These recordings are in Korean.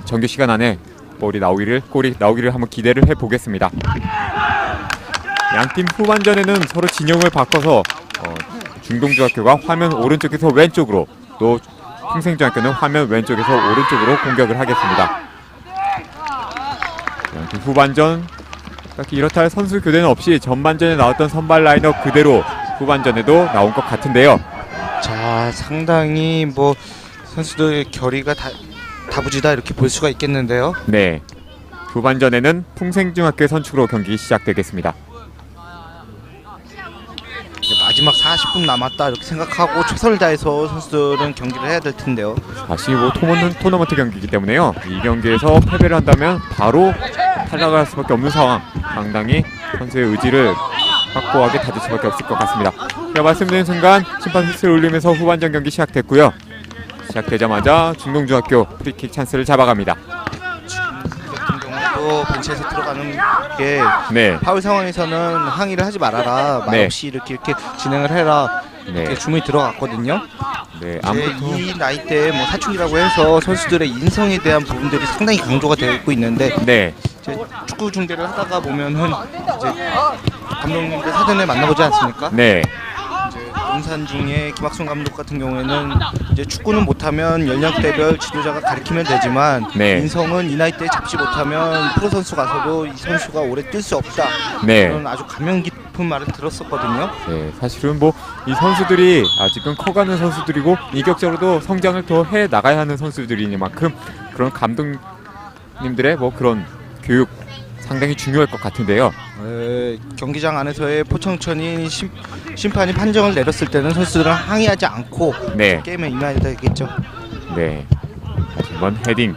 정규 시간 안에 골이 나오기를 한번 기대를 해보겠습니다. 양팀 후반전에는 서로 진영을 바꿔서 중동중학교가 화면 오른쪽에서 왼쪽으로, 또 풍생중학교는 화면 왼쪽에서 오른쪽으로 공격을 하겠습니다. 양팀 후반전 딱히 이렇다 할 선수 교대는 없이 전반전에 나왔던 선발 라인업 그대로 후반전에도 나온 것 같은데요. 자, 상당히 뭐 선수들의 결의가 다부지다 이렇게 볼 수가 있겠는데요. 네, 후반전에는 풍생중학교의 선축으로 경기 시작되겠습니다. 마지막 40분 남았다 이렇게 생각하고 최선을 다해서 선수들은 경기를 해야 될 텐데요. 다시 뭐 토너먼트 경기이기 때문에요. 이 경기에서 패배를 한다면 바로 탈락할 수밖에 없는 상황. 상당히 선수의 의지를 확고하게 다질 수밖에 없을 것 같습니다. 제가 말씀드린 순간 심판 휘슬을 울리면서 후반전 경기 시작됐고요. 시작되자마자 중동중학교 프리킥 찬스를 잡아갑니다. 같은 경우도 벤치에서 들어가는 게 네, 파울 상황에서는 항의를 하지 말아라, 말없이 이렇게 진행을 해라, 이렇게 주문이 들어갔거든요. 네, 이 나이대에 뭐 사춘기라고 해서 선수들의 인성에 대한 부분들이 상당히 강조가 되고 있는데, 네, 이제 축구 중계를 하다가 보면은 이제 감독님들 사전에 만나보지 않습니까? 네, 용산 중에 김학순 감독 같은 경우에는 이제 축구는 못하면 연령대별 지도자가 가르치면 되지만 네. 인성은 이 나이대에 잡지 못하면 프로 선수 가서도 이 선수가 오래 뛸 수 없다. 네. 그런 아주 감명 깊은 말을 들었었거든요. 네, 사실은 뭐 이 선수들이 아직은 커가는 선수들이고 인격적으로도 성장을 더 해 나가야 하는 선수들이니만큼 그런 감독님들의 뭐 그런 교육 상당히 중요할 것 같은데요. 경기장 안에서의 포청천이 심판이 판정을 내렸을 때는 선수들은 항의하지 않고 네, 게임에 임해야 되겠죠. 네. 다시 한번 헤딩.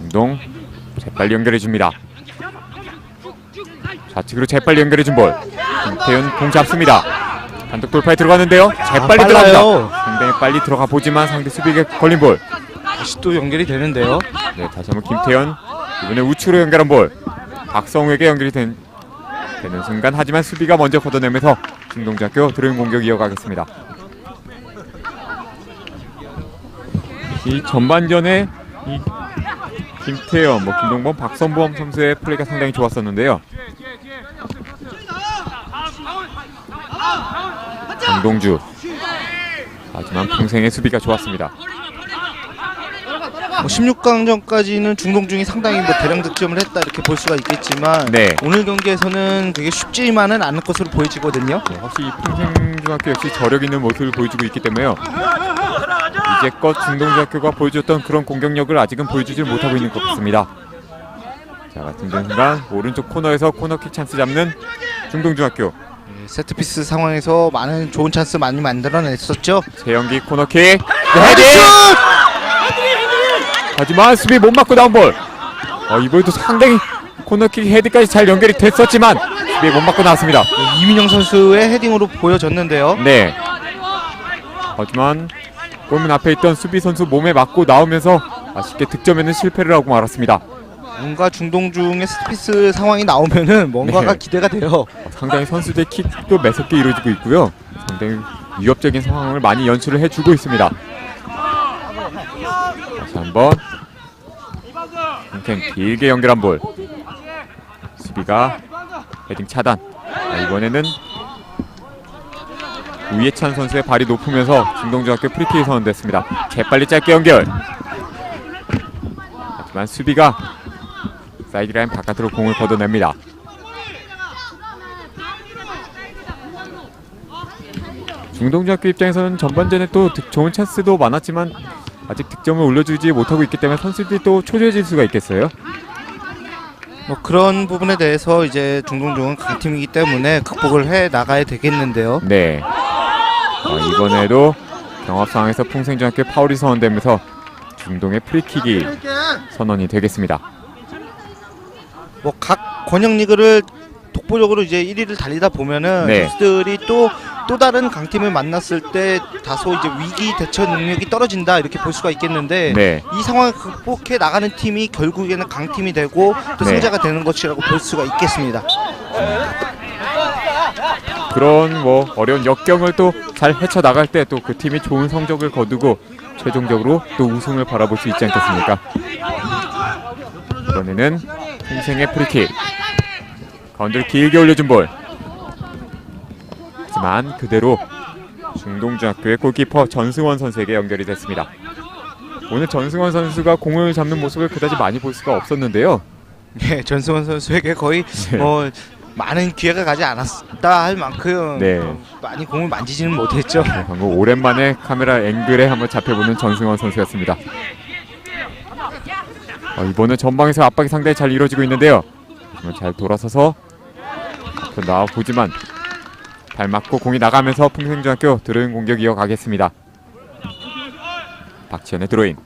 운동 재빨리 연결해줍니다. 좌측으로 재빨리 연결해준 볼. 김태현 공 잡습니다. 단독 돌파에 들어가는데요. 재빨리 들어갑니다. 상당히 빨리 들어가 보지만 상대 수비에게 걸린 볼. 다시 또 연결이 되는데요. 네, 다시 한번 김태현. 이번에 우측으로 연결한 볼. 박성우에게 연결이 되는 순간, 하지만 수비가 먼저 걷어내면서 중동중학교 드로잉 공격 이어가겠습니다. 이 전반전에 이 김태현, 김동범, 박선범 선수의 플레이가 상당히 좋았었는데요. 강동주. 하지만 풍생의 수비가 좋았습니다. 16강전까지는 중동중이 상당히 대량 득점을 했다 이렇게 볼 수가 있겠지만 네. 오늘 경기에서는 되게 쉽지만은 않을 것으로 보여지거든요. 네, 확실히 풍생중학교 역시 저력 있는 모습을 보여주고 있기 때문에요. 이제껏 중동중학교가 보여줬던 그런 공격력을 아직은 보여주지 못하고 있는 것 같습니다. 자, 같은 순간 오른쪽 코너에서 코너킥 찬스 잡는 중동중학교. 세트피스 상황에서 많은 좋은 찬스 많이 만들어냈었죠. 최영기 코너킥. 헤딩! 하지만 수비 못 맞고 나온 볼. 이번에도 상당히 코너킥 헤드까지 잘 연결이 됐었지만 수비에 못 맞고 나왔습니다. 이민영 선수의 헤딩으로 보여졌는데요. 네. 하지만 골문 앞에 있던 수비 선수 몸에 맞고 나오면서 아쉽게 득점에는 실패를 하고 말았습니다. 뭔가 중동중의 세트피스 상황이 나오면은 뭔가가 네. 기대가 돼요. 상당히 선수들의 킥도 매섭게 이루어지고 있고요. 상당히 위협적인 상황을 많이 연출을 해주고 있습니다. 다시 한번 길게 연결한 볼. 수비가 헤딩 차단. 이번에는 우예찬 선수의 발이 높으면서 중동중학교 프리킥이 선언됐습니다. 재빨리 짧게 연결. 하지만 수비가 사이드라인 바깥으로 공을 걷어냅니다. 중동중학교 입장에서는 전반전에 또 좋은 찬스도 많았지만 아직 득점을 올려주지 못하고 있기 때문에 선수들이 또 초조해질 수가 있겠어요. 그런 부분에 대해서 이제 중동중은 강팀이기 때문에 극복을 해 나가야 되겠는데요. 네. 이번에도 경합 상황에서 풍생중학교 파울이 선언되면서 중동의 프리킥이 선언이 되겠습니다. 각 권역 리그를 독보적으로 이제 1위를 달리다 보면은 네. 선수들이 또 다른 강팀을 만났을 때 다소 이제 위기 대처 능력이 떨어진다 이렇게 볼 수가 있겠는데 네. 이 상황을 극복해 나가는 팀이 결국에는 강팀이 되고 또 네. 승자가 되는 것이라고 볼 수가 있겠습니다. 그런 뭐 어려운 역경을 또 잘 헤쳐나갈 때 또 그 팀이 좋은 성적을 거두고 최종적으로 또 우승을 바라볼 수 있지 않겠습니까? 이번에는 홍생의 프리킥. 가운데를 길게 올려준 볼. 하지만 그대로 중동중학교의 골키퍼 전승원 선수에게 연결이 됐습니다. 오늘 전승원 선수가 공을 잡는 모습을 그다지 많이 볼 수가 없었는데요. 네, 전승원 선수에게 거의 네. 뭐 많은 기회가 가지 않았다 할 만큼 네. 많이 공을 만지지는 못했죠. 방금 오랜만에 카메라 앵글에 한번 잡혀보는 전승원 선수였습니다. 이번은 전방에서 압박이 상당히 잘 이루어지고 있는데요. 잘 돌아서서 나와보지만 발 맞고 공이 나가면서 풍생중학교 드로잉 공격 이어가겠습니다. 박지현의 드로잉.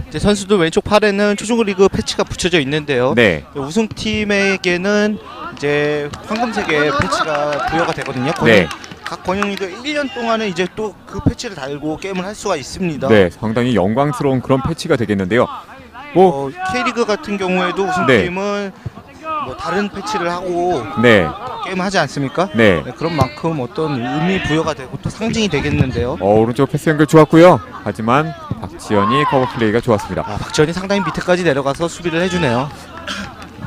이제 선수들 왼쪽 팔에는 초중고리그 패치가 붙여져 있는데요. 네, 우승팀에게는 이제 황금색의 패치가 부여가 되거든요. 네, 각 권영리그 1년 동안은 이제 또 그 패치를 달고 게임을 할 수가 있습니다. 네, 상당히 영광스러운 그런 패치가 되겠는데요. 뭐, K리그 같은 경우에도 우승팀은 뭐 다른 패치를 하고 네, 게임을 하지 않습니까? 네. 네, 그런 만큼 어떤 의미 부여가 되고 또 상징이 되겠는데요. 오른쪽 패스 연결 좋았고요. 하지만 박지현이 커버 플레이가 좋았습니다. 박지현이 상당히 밑에까지 내려가서 수비를 해주네요.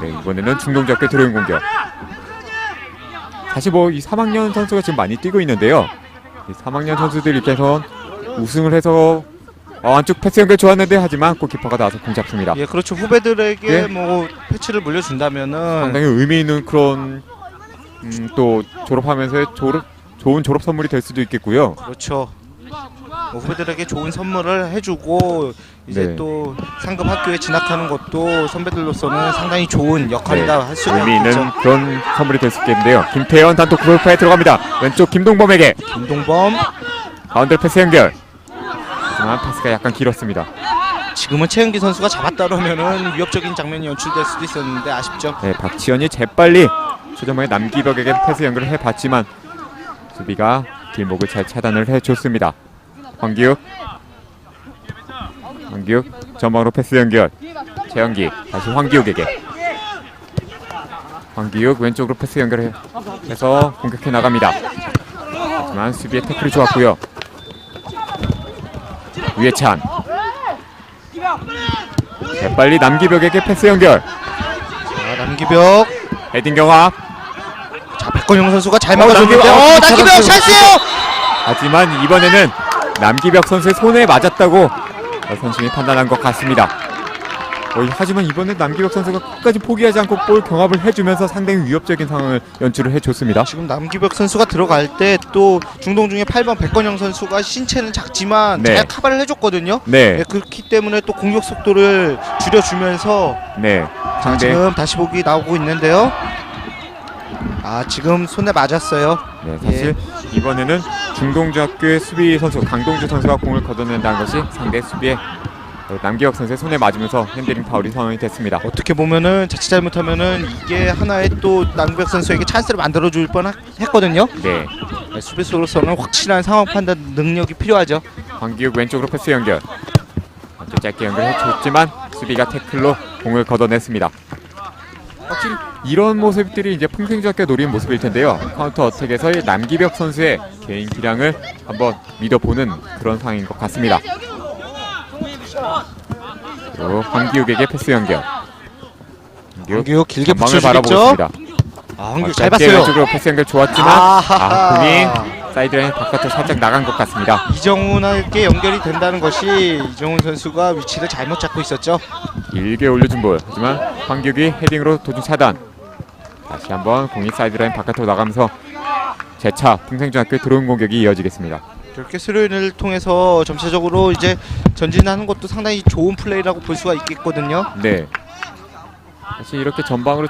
네, 이번에는 중동중학교 드로잉 공격. 사실 뭐 이 3학년 선수가 지금 많이 뛰고 있는데요. 이 3학년 선수들 입장에선 우승을 해서 안쪽 패스 연결 좋았는데 하지만 골키퍼가 나와서 공 잡습니다. 예, 그렇죠. 후배들에게 네. 뭐 패치를 물려준다면은 상당히 의미 있는 그런 또 졸업하면서 좋은 졸업 선물이 될 수도 있겠고요. 그렇죠. 뭐 후배들에게 좋은 선물을 해주고 이제 네. 또 상급 학교에 진학하는 것도 선배들로서는 상당히 좋은 역할이다 네. 할 수가 의미 있는 있죠. 그런 선물이 될 수 있겠는데요. 김태현 단독 골파에 들어갑니다. 왼쪽 김동범에게 김동범 가운데 패스 연결. 하지만 패스가 약간 길었습니다. 지금은 최은기 선수가 잡았다 그러면은 위협적인 장면이 연출될 수도 있었는데 아쉽죠. 네, 박지현이 재빨리 최전방에 남기벽에게 패스 연결을 해봤지만 수비가 길목을 잘 차단을 해줬습니다. 황기욱 전방으로 패스 연결. 최영기 다시 황기욱에게. 황기욱 왼쪽으로 패스 연결해서 공격해 나갑니다. 하지만 수비의 태클이 좋았고요. 유해찬 재빨리 남기벽에게 패스 연결. 자, 남기벽. 헤딩 경합. 자, 백건영 선수가 잘 남기벽, 막아줬는데 남기벽 찬스예요. 하지만 이번에는 남기벽 선수의 손에 맞았다고 선심이 판단한 것 같습니다. 하지만 이번에 남기벽 선수가 끝까지 포기하지 않고 볼 경합을 해주면서 상당히 위협적인 상황을 연출을 해줬습니다. 지금 남기벽 선수가 들어갈 때 또 중동중의 8번 백건영 선수가 신체는 작지만 네. 잘 커버를 해줬거든요. 네, 네, 그렇기 때문에 또 공격 속도를 줄여주면서 네, 상대 지금 다시 보기 나오고 있는데요. 지금 손에 맞았어요. 네, 사실 이번에는 중동중학교의 수비 선수 강동주 선수가 공을 걷어낸다는 것이 상대 수비에 남기혁 선수의 손에 맞으면서 핸들링 파울이 선언이 됐습니다. 어떻게 보면은 자칫 잘못하면은 이게 하나의 또 남기벽 선수에게 찬스를 만들어줄 뻔했거든요. 네, 수비수로서는 확실한 상황 판단 능력이 필요하죠. 황기욱 왼쪽으로 패스 연결. 먼저 짧게 연결해줬지만 수비가 태클로 공을 걷어냈습니다. 확실히 이런 모습들이 이제 풍생중학교 노리는 모습일 텐데요. 카운터 어택에서의 남기벽 선수의 개인 기량을 한번 믿어보는 그런 상황인 것 같습니다. 또 황기욱에게 패스 연결. 황기욱 길게 전방을 붙여주겠죠. 바라보겠습니다. 황기욱 잘 짧게 봤어요. 왼쪽으로 패스 연결 좋았지만 공이 사이드라인 바깥으로 살짝 나간 것 같습니다. 이정훈에게 연결이 된다는 것이 이정훈 선수가 위치를 잘못 잡고 있었죠. 길게 올려준 볼. 하지만 황기욱이 헤딩으로 도중 차단. 다시 한번 공이 사이드라인 바깥으로 나가면서 재차 풍생중학교의 들어온 공격이 이어지겠습니다. 이렇게 수료인을 통해서 점차적으로 이제 전진하는 것도 상당히 좋은 플레이라고 볼 수가 있겠거든요. 네. 사실 이렇게 전방으로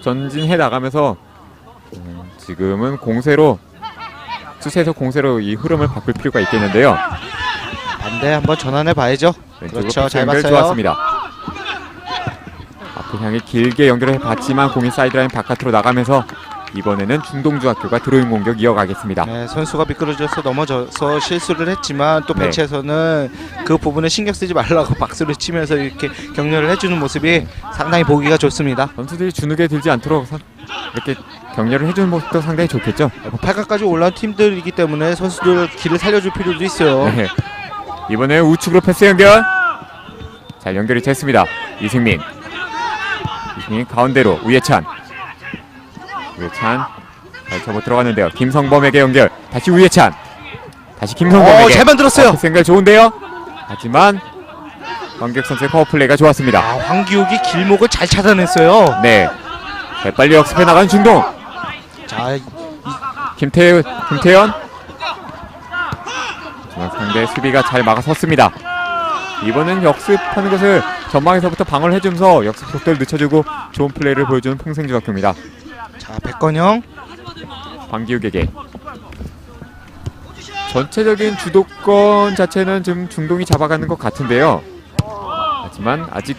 전진해 나가면서 지금은 공세로 수세에서 공세로 이 흐름을 바꿀 필요가 있겠는데요. 반대 한번 전환해 봐야죠. 왼쪽으로 그렇죠, 패스 잘 연결 봤어요. 좋았습니다. 앞을 향해 길게 연결해 봤지만 공이 사이드라인 바깥으로 나가면서 이번에는 중동중학교가 드로잉 공격 이어가겠습니다. 네, 선수가 미끄러져서 넘어져서 실수를 했지만 또 네. 벤치에서는 그 부분에 신경 쓰지 말라고 박수를 치면서 이렇게 격려를 해주는 모습이 상당히 보기가 좋습니다. 선수들이 주눅에 들지 않도록 이렇게 격려를 해주는 모습도 상당히 좋겠죠. 8강까지 올라온 팀들이기 때문에 선수들 길을 살려줄 필요도 있어요. 네. 이번에 우측으로 패스 연결. 잘 연결이 됐습니다. 이승민 가운데로 우예찬 잘 접어 들어갔는데요. 김성범에게 연결. 다시 우예찬. 다시 김성범에게. 잘 만들었어요. 패스 연결 좋은데요. 하지만 황기욱 선수의 커버 플레이가 좋았습니다. 황기욱이 길목을 잘 차단했어요. 네. 빨리 역습해 나가는 중동. 자, 김태현. 하지만 상대 수비가 잘 막아섰습니다. 이번엔 역습하는 것을 전방에서부터 방어를 해주면서 역습 속도를 늦춰주고 좋은 플레이를 보여주는 평생중학교입니다. 자, 백건영. 황기욱에게. 전체적인 주도권 자체는 지금 중동이 잡아가는 것 같은데요. 하지만 아직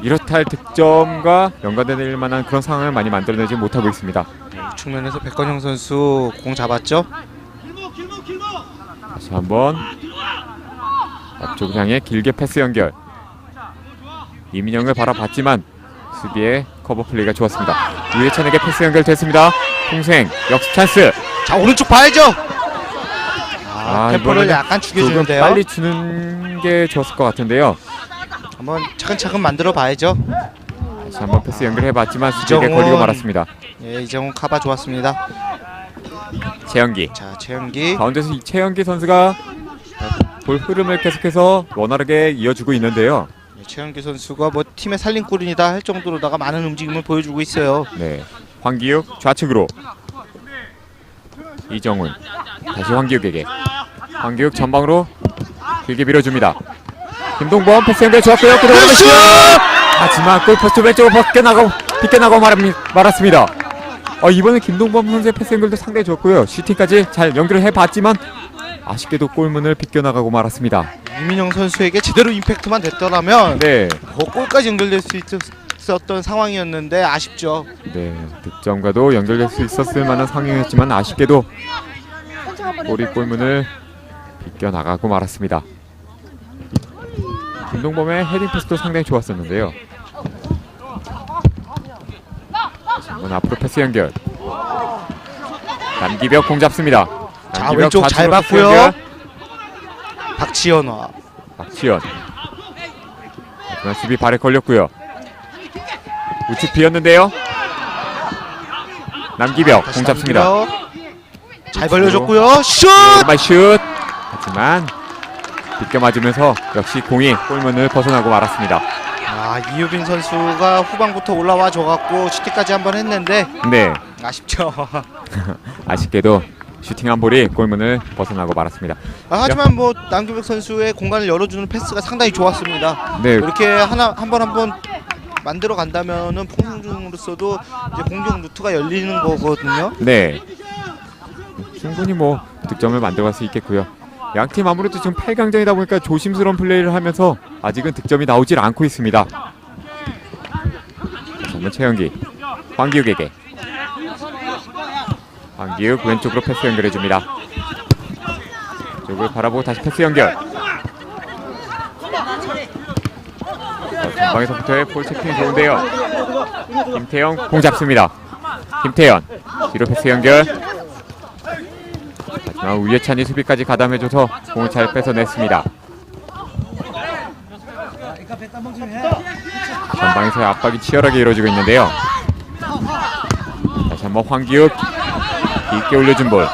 이렇다 할 득점과 연관될 만한 그런 상황을 많이 만들어내지 못하고 있습니다. 측면에서 백건영 선수 공 잡았죠. 다시 한번 앞쪽을 향해 길게 패스 연결. 이민영을 바라봤지만 수비의 커버 플레이가 좋았습니다. 유해찬에게 패스 연결됐습니다. 풍생 역습 찬스. 자, 오른쪽 봐야죠. 템포를 이번에는 약간 조금 죽여주는데요. 빨리 주는 게 좋았을 것 같은데요. 한번 차근차근 만들어 봐야죠. 다시 한번 패스 연결해봤지만 수비에게 이정훈. 걸리고 말았습니다. 예, 이정훈 카바 좋았습니다. 최영기. 자, 최영기. 가운데서 최영기 선수가 볼 흐름을 계속해서 원활하게 이어주고 있는데요. 최영기 선수가 뭐 팀의 살림꾼이다 할 정도로다가 많은 움직임을 보여주고 있어요. 네, 황기욱 좌측으로. 이정훈 다시 황기욱에게. 황기욱 전방으로 길게 밀어줍니다. 김동범 패스 연결 좋았고요. 슛! 하지만 골포스트 왼쪽으로 빗겨나고 말았습니다. 이번에 김동범 선수의 패스 연결도 상당히 좋았고요. 슈팅까지 잘 연결을 해봤지만 아쉽게도 골문을 빗겨나가고 말았습니다. 이민영 선수에게 제대로 임팩트만 됐더라면 네, 골까지 연결될 수 있었던 상황이었는데 아쉽죠. 네, 득점과도 연결될 수 있었을 만한 상황이었지만 아쉽게도 골이 골문을 빗겨나가고 말았습니다. 김동범의 헤딩 패스도 상당히 좋았었는데요. 한번 앞으로 패스 연결. 남기벽 공 잡습니다. 자, 남기벽 왼쪽 잘 좌측으로 패스 봤고요. 연결. 박지현화. 박지현. 하지만 수비 발에 걸렸고요. 우측 비었는데요. 남기벽 공 잡습니다. 잘 벌려줬고요. 슛! 오른발 슛. 하지만 빗겨 맞으면서 역시 공이 골문을 벗어나고 말았습니다. 이유빈 선수가 후방부터 올라와 줘갖고 슈팅까지 한번 했는데 네, 아쉽죠. 아쉽게도 슈팅 한 볼이 골문을 벗어나고 말았습니다. 하지만 뭐 남규백 선수의 공간을 열어주는 패스가 상당히 좋았습니다. 네, 이렇게 한 번 만들어 간다면은 풍성중으로서도 이제 공격 루트가 열리는 거거든요. 네, 충분히 뭐 득점을 만들어갈 수 있겠고요. 양팀 아무래도 지금 8강전이다 보니까 조심스러운 플레이를 하면서 아직은 득점이 나오질 않고 있습니다. 정말 최영기, 황기욱에게. 황기욱 왼쪽으로 패스 연결해줍니다. 쪽을 바라보고 다시 패스 연결. 전방에서부터의 볼 체킹이 좋은데요. 김태형 공 잡습니다. 김태현 뒤로 패스 연결. 하지만 우예찬이 수비까지 가담해줘서 공을 잘 뺏어냈습니다. 전방에서의 압박이 치열하게 이루어지고 있는데요. 다시 한번 황기욱 깊게 올려준 볼.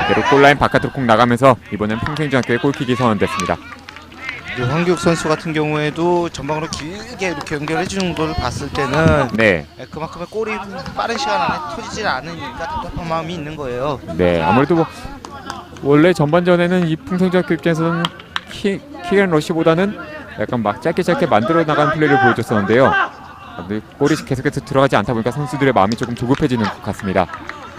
그대로 골라인 바깥으로 공 나가면서 이번엔 평생중학교의 골킥이 선언됐습니다. 황기욱 선수 같은 경우에도 전방으로 길게 이렇게 연결해 주는 걸 봤을 때는 네, 그만큼의 골이 빠른 시간 안에 터지질 않으니까 답답한 마음이 있는 거예요. 네, 아무래도 뭐 원래 전반전에는 이 풍성중학교 입장에서는 킥앤러시보다는 약간 막 짧게 만들어 나가는 플레이를 보여줬었는데요. 골이 계속해서 들어가지 않다 보니까 선수들의 마음이 조금 조급해지는 것 같습니다.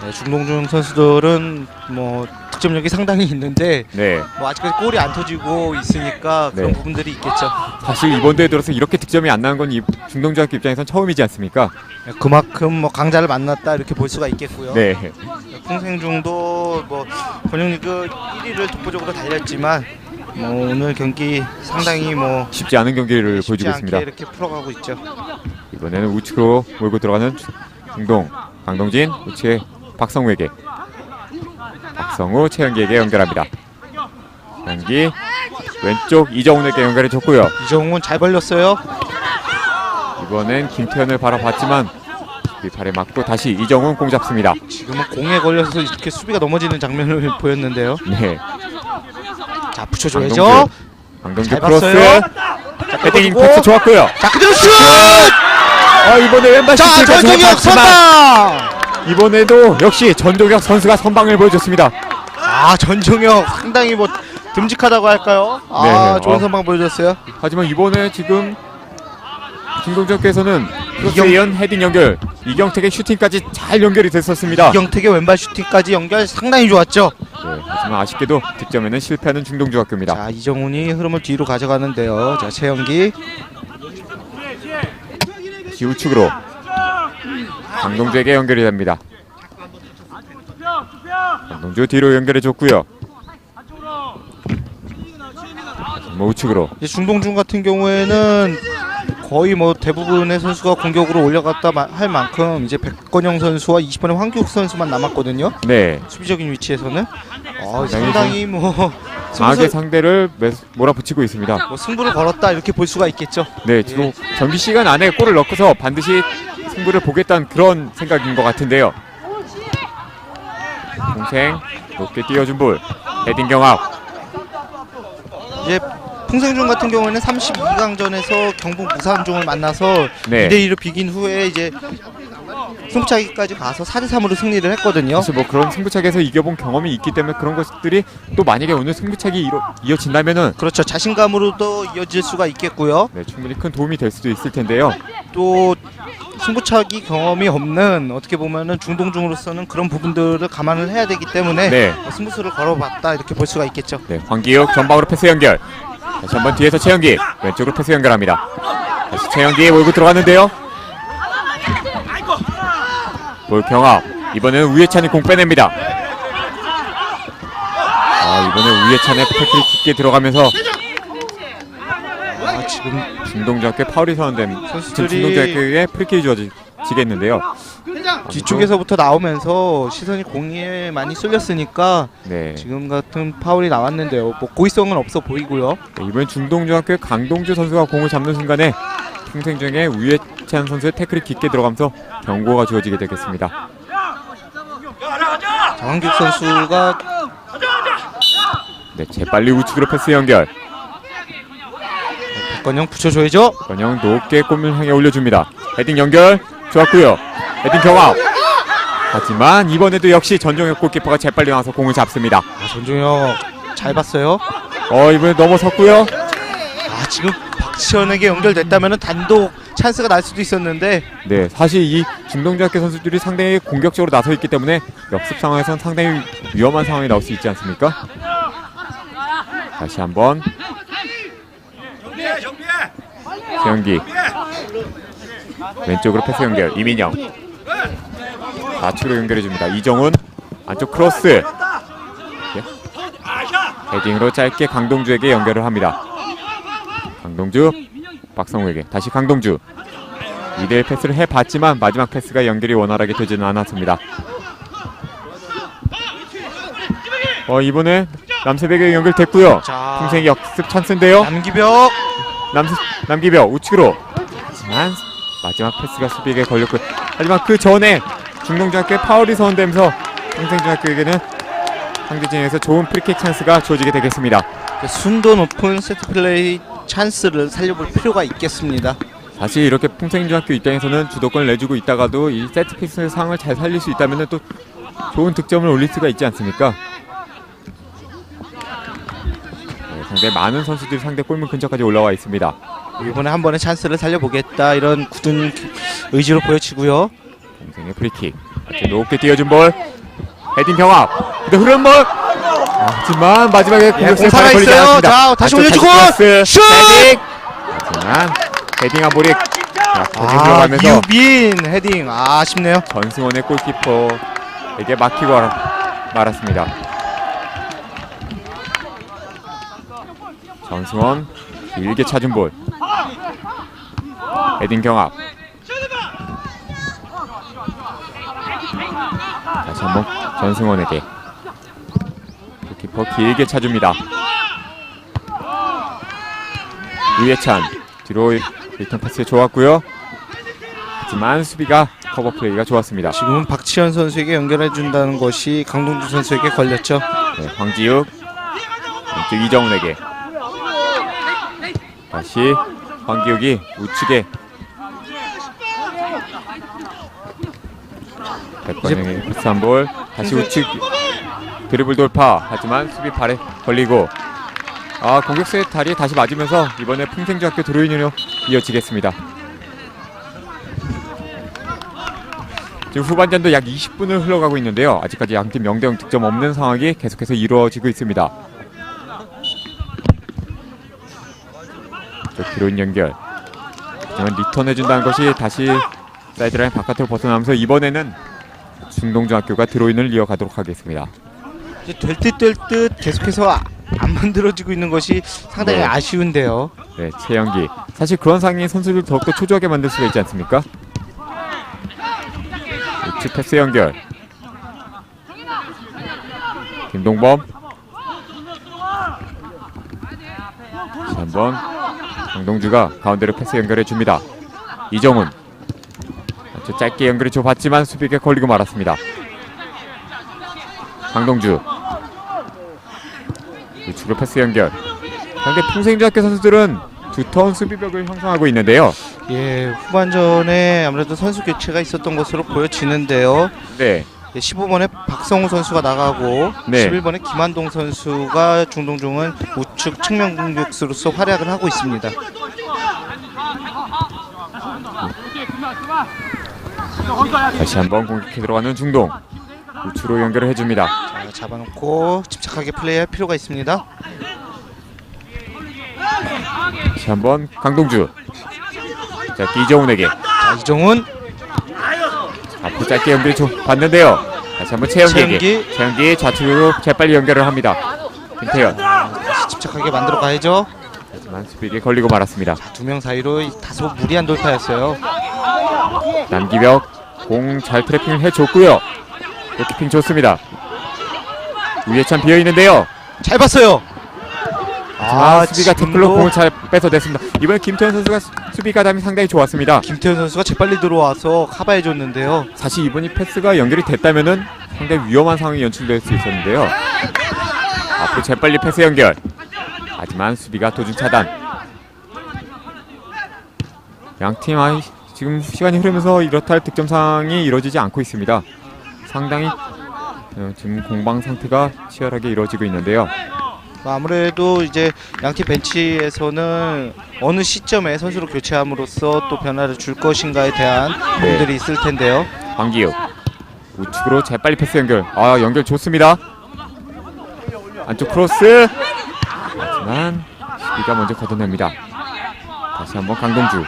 네, 중동중 선수들은 뭐 득점력이 상당히 있는데 네. 뭐 아직까지 골이 안 터지고 있으니까 그런 네. 부분들이 있겠죠. 사실 이번 대회 들어서 이렇게 득점이 안 나는 건 중동중학교 입장에선 처음이지 않습니까? 네, 그만큼 뭐 강자를 만났다 이렇게 볼 수가 있겠고요. 네. 풍생중도 뭐 권영리그 1위를 독보적으로 달렸지만 뭐 오늘 경기 상당히 뭐 쉽지 않은 경기를 쉽지 보여주고 않게 있습니다. 이렇게 풀어가고 있죠. 이번에는 우측으로 몰고 들어가는 중동 강동진 우측에 박성우에게 박성우 최영기에게 연결합니다. 최영기 왼쪽 이정훈에게 연결해줬고요. 이정훈 잘 벌렸어요. 이번엔 김태현을 바라봤지만 발에 맞고 다시 이정훈 공 잡습니다. 지금은 공에 걸려서 이렇게 수비가 넘어지는 장면을 보였는데요. 네. 자 붙여줘야죠. 강동주 잘 크로스 봤어요. 헤딩 패스 좋았고요. 자 그대로 슛! 이번에 왼발 자 슈팅까지 전종혁 해봤지만 선방! 이번에도 역시 전종혁 선수가 선방을 보여줬습니다. 아 전종혁 상당히 뭐 듬직하다고 할까요? 아 네. 좋은 선방 보여줬어요. 하지만 이번에 지금 중동적께서는 크로스에 이은 헤딩 연결 이경택의 슈팅까지 잘 연결이 됐었습니다. 이경택의 왼발 슈팅까지 연결 상당히 좋았죠. 네, 하지만 아쉽게도 득점에는 실패하는 중동중학교입니다. 자 이정훈이 흐름을 뒤로 가져가는데요. 자 최영기 우측으로 강동주에게 연결이 됩니다. 강동주 뒤로 연결해줬고요. 우측으로 이제 중동중 같은 경우에는 거의 뭐 대부분의 선수가 공격으로 올라갔다 할 만큼 이제 백건영 선수와 20번의 황규욱 선수만 남았거든요. 네, 수비적인 위치에서는 상당히 뭐 강하게 상대를 몰아붙이고 있습니다. 뭐 승부를 걸었다 이렇게 볼 수가 있겠죠. 네, 지금 정비 시간 안에 골을 넣고서 반드시 승부를 보겠다는 그런 생각인 것 같은데요. 동생 높게 띄워준 볼 헤딩 경합. 이제 풍생중 같은 경우에는 32강전에서 경북 무산중을 만나서 네. 2대2로 비긴 후에 이제 승부차기까지 가서 4대3으로 승리를 했거든요. 사실 뭐 그런 승부차기에서 이겨본 경험이 있기 때문에 그런 것들이 또 만약에 오늘 승부차기 이어진다면은 그렇죠. 자신감으로도 이어질 수가 있겠고요. 네, 충분히 큰 도움이 될 수도 있을 텐데요. 또 승부차기 경험이 없는 어떻게 보면은 중동중으로서는 그런 부분들을 감안을 해야 되기 때문에 네. 승부수를 걸어봤다 이렇게 볼 수가 있겠죠. 네, 황기욱 전방으로 패스 연결. 다시 한번 뒤에서 최영기 왼쪽으로 패스 연결합니다. 다시 최영기 몰고 들어갔는데요. 볼 경합. 이번에는 우예찬이 공 빼냅니다. 이번에 우예찬의 태클이 깊게 들어가면서 지금 중동중학교 파울이 선언된 선수들이 중동중학교에 프리킥이 주어지겠는데요. 뒤쪽에서부터 나오면서 시선이 공에 많이 쏠렸으니까 네. 지금 같은 파울이 나왔는데요. 뭐 고의성은 없어 보이고요. 네, 이번 중동중학교 강동주 선수가 공을 잡는 순간에 풍생중에 우예찬 선수의 태클이 깊게 들어가면서 경고가 주어지게 되겠습니다. 장항규 선수가 네, 재빨리 우측으로 패스 연결. 박건영 붙여줘야죠. 권영 높게 골을 향해 올려줍니다. 헤딩 연결 좋았고요. 헤딩 경합. 하지만 이번에도 역시 전종혁 골키퍼가 재빨리 나와서 공을 잡습니다. 전종혁 잘 봤어요. 이번에 넘어섰고요. 지금 박지현에게 연결됐다면 단독 찬스가 날 수도 있었는데 네, 사실 이 중동중학교 선수들이 상당히 공격적으로 나서 있기 때문에 역습 상황에서는 상당히 위험한 상황이 나올 수 있지 않습니까? 다시 한번 최영기 왼쪽으로 패스 연결 이민영 좌측으로 연결해줍니다. 이정훈 안쪽 크로스 헤딩으로 짧게 강동주에게 연결을 합니다. 강동주 박성우에게 다시 강동주 2대1 패스를 해봤지만 마지막 패스가 연결이 원활하게 되지는 않았습니다. 이번에 남세백에게 연결됐고요. 풍생 역습 찬스인데요. 남기벽 우측으로. 하지만 마지막 패스가 수비에게 걸렸고 하지만 그 전에 중동중학교의 파울이 선언되면서 풍생중학교에게는 상대진에서 좋은 프리킥 찬스가 주어지게 되겠습니다. 순도 높은 세트플레이 찬스를 살려볼 필요가 있겠습니다. 사실 이렇게 풍생중학교 입장에서는 주도권을 내주고 있다가도 이 세트피스 상황을 잘 살릴 수 있다면 또 좋은 득점을 올릴 수가 있지 않습니까? 네, 상당히 많은 선수들이 상대 골문 근처까지 올라와 있습니다. 이번에 한 번의 찬스를 살려보겠다 이런 굳은 의지로 보여지고요. 풍생의 프리킥 높게 띄워준 볼 헤딩 경합. 근데 흐름볼. 하지만 마지막에 공격수에 살아 걸리지 있어요. 않았습니다. 자, 다시 올려주고 슛! 헤딩. 하지만 헤딩한 볼이 거기 들어가면서 이유빈 헤딩 아쉽네요. 전승원의 골키퍼에게 막히고 말았습니다. 전승원 길게 찾은 볼. 헤딩 경합. 다시 한번 전승원에게 골키퍼 길게 차줍니다. 유예찬 뒤로 리턴 패스 좋았고요. 하지만 수비가 커버 플레이가 좋았습니다. 지금은 박지현 선수에게 연결해준다는 것이 강동주 선수에게 걸렸죠. 네, 황지욱 왼쪽 이정훈에게 다시 황기욱이 우측에 백관영의 패스한 볼. 다시 우측 드리블 돌파. 하지만 수비 발에 걸리고 공격수의 다리에 다시 맞으면서 이번에 풍생중학교 드로인으로 이어지겠습니다. 지금 후반전도 약 20분을 흘러가고 있는데요. 아직까지 양팀 0대0 득점 없는 상황이 계속해서 이루어지고 있습니다. 드로인 연결. 하지만 리턴해준다는 것이 다시 사이드라인 바깥으로 벗어나면서 이번에는 중동중학교가 드로인을 이어가도록 하겠습니다. 될 듯 될 듯 계속해서 안 만들어지고 있는 것이 상당히 아쉬운데요. 네, 최영기. 사실 그런 상황이 선수를 더욱더 초조하게 만들 수가 있지 않습니까? 우측 패스 연결. 김동범. 다시 한번 강동주가 가운데로 패스 연결해 줍니다. 이정훈. 아주 짧게 연결해 줘봤지만 수비에 걸리고 말았습니다. 강동주. 우측으로 패스 연결. 상대 풍생중학교 선수들은 두터운 수비벽을 형성하고 있는데요. 예, 후반전에 아무래도 선수 교체가 있었던 것으로 보여지는데요. 네. 15번에 박성우 선수가 나가고 11번에 김한동 선수가 중동중은 우측 측면 공격수로서 활약을 하고 있습니다. 다시 한번 공격해 들어가는 중동. 우측으로 연결을 해줍니다. 자, 잡아놓고 침착하게 플레이할 필요가 있습니다. 다시 한번 강동주. 자, 이정훈에게. 자, 이정훈. 앞으로 짧게 연결이 봤는데요. 다시 한번 최영기에게. 최영기 좌측으로 재빨리 연결을 합니다. 김태현. 다시 침착하게 만들어 가야죠. 하지만 수비에 걸리고 말았습니다. 두 명 사이로 다소 무리한 돌파였어요. 남기벽 공 잘 트래핑을 해줬고요. 골키핑 좋습니다. 유예찬 비어있는데요. 잘 봤어요. 수비가 태클로 공을 잘 뺏어냈습니다. 이번에 김태현 선수가 수비 가담이 상당히 좋았습니다. 김태현 선수가 재빨리 들어와서 커버해줬는데요. 사실 이번이 패스가 연결이 됐다면은 상당히 위험한 상황이 연출될 수 있었는데요. 앞으로 재빨리 패스 연결. 하지만 수비가 도중 차단. 양팀 지금 시간이 흐르면서 이렇다 할 득점 상황이 이루어지지 않고 있습니다. 상당히 지금 공방 상태가 치열하게 이루어지고 있는데요. 아무래도 이제 양팀 벤치에서는 어느 시점에 선수를 교체함으로써 또 변화를 줄 것인가에 대한 부분들이 있을 텐데요. 황기욱 우측으로 재빨리 패스 연결. 연결 좋습니다. 안쪽 크로스. 하지만 수비가 먼저 걷어냅니다. 다시 한번 강동주.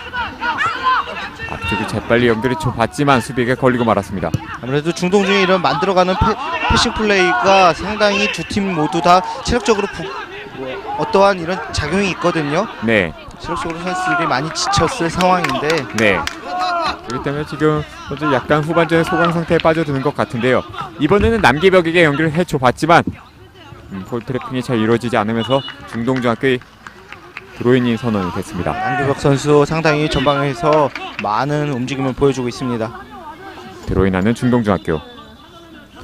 앞쪽을 재빨리 연결해 줘봤지만 수비에게 걸리고 말았습니다. 아무래도 중동중에 이런 만들어가는 패싱 플레이가 상당히 두 팀 모두 다 체력적으로 어떠한 이런 작용이 있거든요. 네. 체력적으로 선수들이 많이 지쳤을 상황인데. 네. 그렇기 때문에 지금 약간 후반전에 소강 상태에 빠져드는 것 같은데요. 이번에는 남기벽에게 연결을 해줘봤지만 볼 트래핑이 잘 이루어지지 않으면서 중동중학교의 드로인이 선언이 됐습니다. 남기벽 선수 상당히 전방에서 많은 움직임을 보여주고 있습니다. 드로인하는 중동중학교.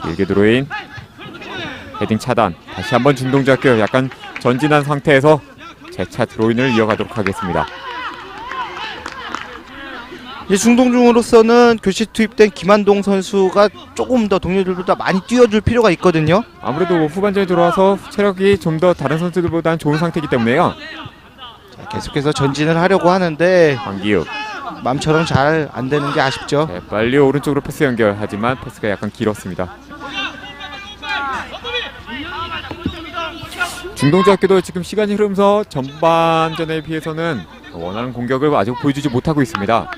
길게 드로인. 헤딩 차단. 다시 한번 중동중학교 약간 전진한 상태에서 재차 드로인을 이어가도록 하겠습니다. 중동중으로서는 교체 투입된 김한동 선수가 조금 더 동료들보다 많이 뛰어줄 필요가 있거든요. 아무래도 후반전에 들어와서 체력이 좀 더 다른 선수들보다는 좋은 상태이기 때문에요. 계속해서 전진을 하려고 하는데 황기욱 맘처럼 잘 안 되는 게 아쉽죠. 빨리 오른쪽으로 패스 연결. 하지만 패스가 약간 길었습니다. 중동중학교도 지금 시간이 흐르면서 전반전에 비해서는 원하는 공격을 아직 보여주지 못하고 있습니다.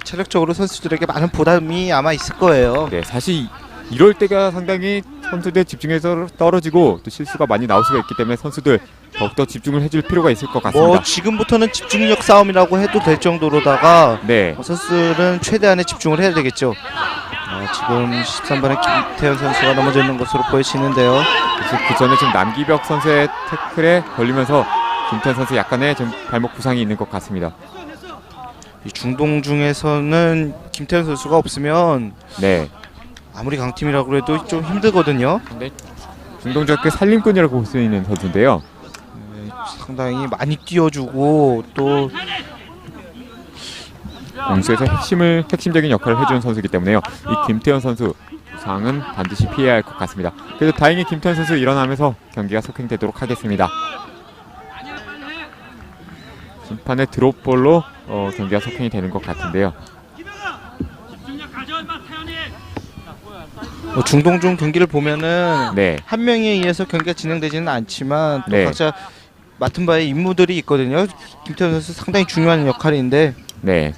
체력적으로 선수들에게 많은 부담이 아마 있을 거예요. 네, 사실 이럴 때가 상당히 선수들 집중해서 떨어지고 또 실수가 많이 나올 수가 있기 때문에 선수들 더욱더 집중을 해줄 필요가 있을 것 같습니다. 뭐 지금부터는 집중력 싸움이라고 해도 될 정도로다가 네, 선수들은 최대한의 집중을 해야 되겠죠. 지금 13번의 김태현 선수가 넘어져 있는 것으로 보여지는데요. 그래서 그 전에 지금 남기벽 선수의 태클에 걸리면서 김태현 선수 약간의 좀 발목 부상이 있는 것 같습니다. 이 중동 중에서는 김태현 선수가 없으면 네, 아무리 강팀이라고 해도 좀 힘들거든요. 근데 중동중학교 살림꾼이라고 볼 수 있는 선수인데요. 상당히 많이 뛰어주고 또 공수에서 핵심적인 역할을 해주는 선수이기 때문에요. 이 김태현 선수 부상은 반드시 피해야 할 것 같습니다. 그래도 다행히 김태현 선수 일어나면서 경기가 속행되도록 하겠습니다. 심판의 드롭볼로 경기가 속행이 되는 것 같은데요. 중동중 경기를 보면은 네, 한 명에 의해서 경기가 진행되지는 않지만 또 네. 각자 맡은 바의 임무들이 있거든요. 김태현 선수 상당히 중요한 역할인데 네,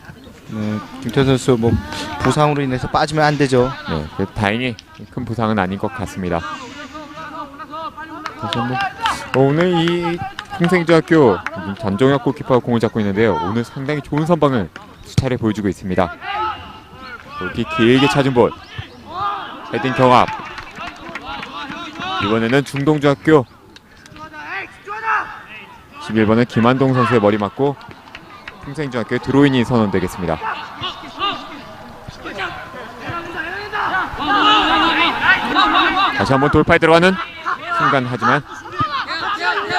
김태현 선수 뭐 부상으로 인해서 빠지면 안 되죠. 네. 그래도 다행히 큰 부상은 아닌 것 같습니다. 다시 한번 오늘 이 풍생중학교 전종혁 골키퍼가 공을 잡고 있는데요. 오늘 상당히 좋은 선방을 수차례 보여주고 있습니다. 골키 길게 찾은 볼, 헤딩 경합. 이번에는 중동중학교 11번은 김한동 선수의 머리 맞고 풍생중학교의 드로인이 선언되겠습니다. 다시 한번 돌파에 들어가는 순간, 하지만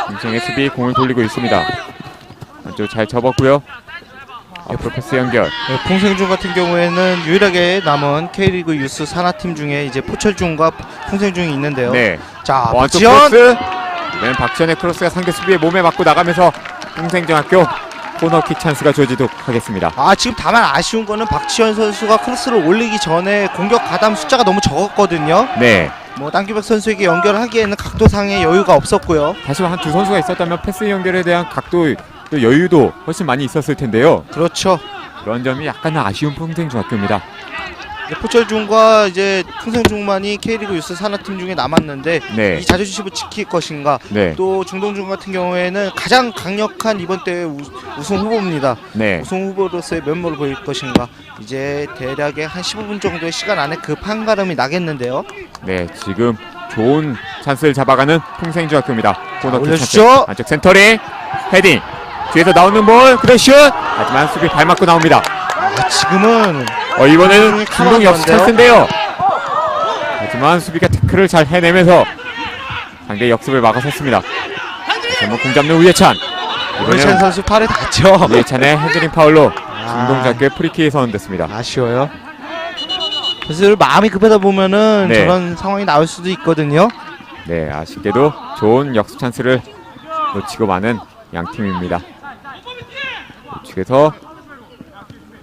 풍생의 수비 공을 돌리고 있습니다. 안쪽 잘 접었고요. 앞으로 패스 연결. 풍생중 같은 경우에는 유일하게 남은 K리그 유스 산하팀 중에 이제 포철중과 풍생중이 있는데요. 네, 자, 원투 박지현! 크로스. 이번엔 박지현의 크로스가 상대 수비의 몸에 맞고 나가면서 풍생중학교 코너킥 찬스가 주어지도록 하겠습니다. 지금 다만 아쉬운 거는 박지현 선수가 크로스를 올리기 전에 공격 가담 숫자가 너무 적었거든요. 네, 뭐 땅기백 선수에게 연결하기에는 각도상의 여유가 없었고요. 다시 한 두 선수가 있었다면 패스 연결에 대한 각도 또 여유도 훨씬 많이 있었을 텐데요. 그렇죠. 그런 점이 약간 아쉬운 풍생중학교입니다. 포철중과 이제 풍생중만이 K리그 유스 산하팀 중에 남았는데 네, 이 자존심을 지킬 것인가. 네, 또 중동중 같은 경우에는 가장 강력한 이번 대회 우승 후보입니다. 네, 우승 후보로서의 면모를 보일 것인가. 이제 대략의 한 15분 정도의 시간 안에 그 판가름이 나겠는데요. 네. 지금 좋은 찬스를 잡아가는 풍생중학교입니다. 코너킥 올려주죠. 찬스. 안쪽 센터링, 헤딩. 뒤에서 나오는 볼, 그대 슛. 하지만 수비 발 맞고 나옵니다. 지금은 이번에는 중동 역시 카운터인데요? 찬스인데요. 하지만 수비가 태클을 잘 해내면서 상대 역습을 막아섰습니다. 다시 한번 공 잡는 우예찬. 우예찬 선수 팔에 닿죠. 우예찬의 헤드링 파울로 중동작교의 프리킥이 선언됐습니다. 아쉬워요. 사실 마음이 급하다 보면은 네. 저런 상황이 나올 수도 있거든요. 네, 아쉽게도 좋은 역습 찬스를 놓치고 마는 양 팀입니다. 우측에서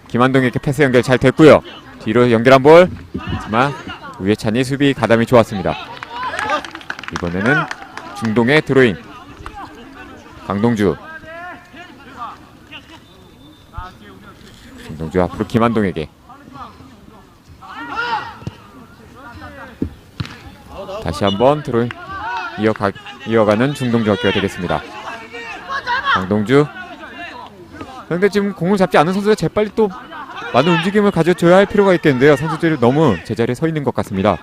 김한동에게 패스 연결 잘 됐고요. 뒤로 연결한 볼, 하지만 우예찬이 수비 가담이 좋았습니다. 이번에는 중동의 드로잉, 강동주. 강동주 앞으로 김한동에게. 다시 한번 드로잉 이어가는 중동중학교가 되겠습니다. 강동주. 그런데 지금 공을 잡지 않은 선수가 재빨리 또 많은 움직임을 가져줘야 할 필요가 있겠는데요. 선수들이 너무 제자리에 서 있는 것 같습니다.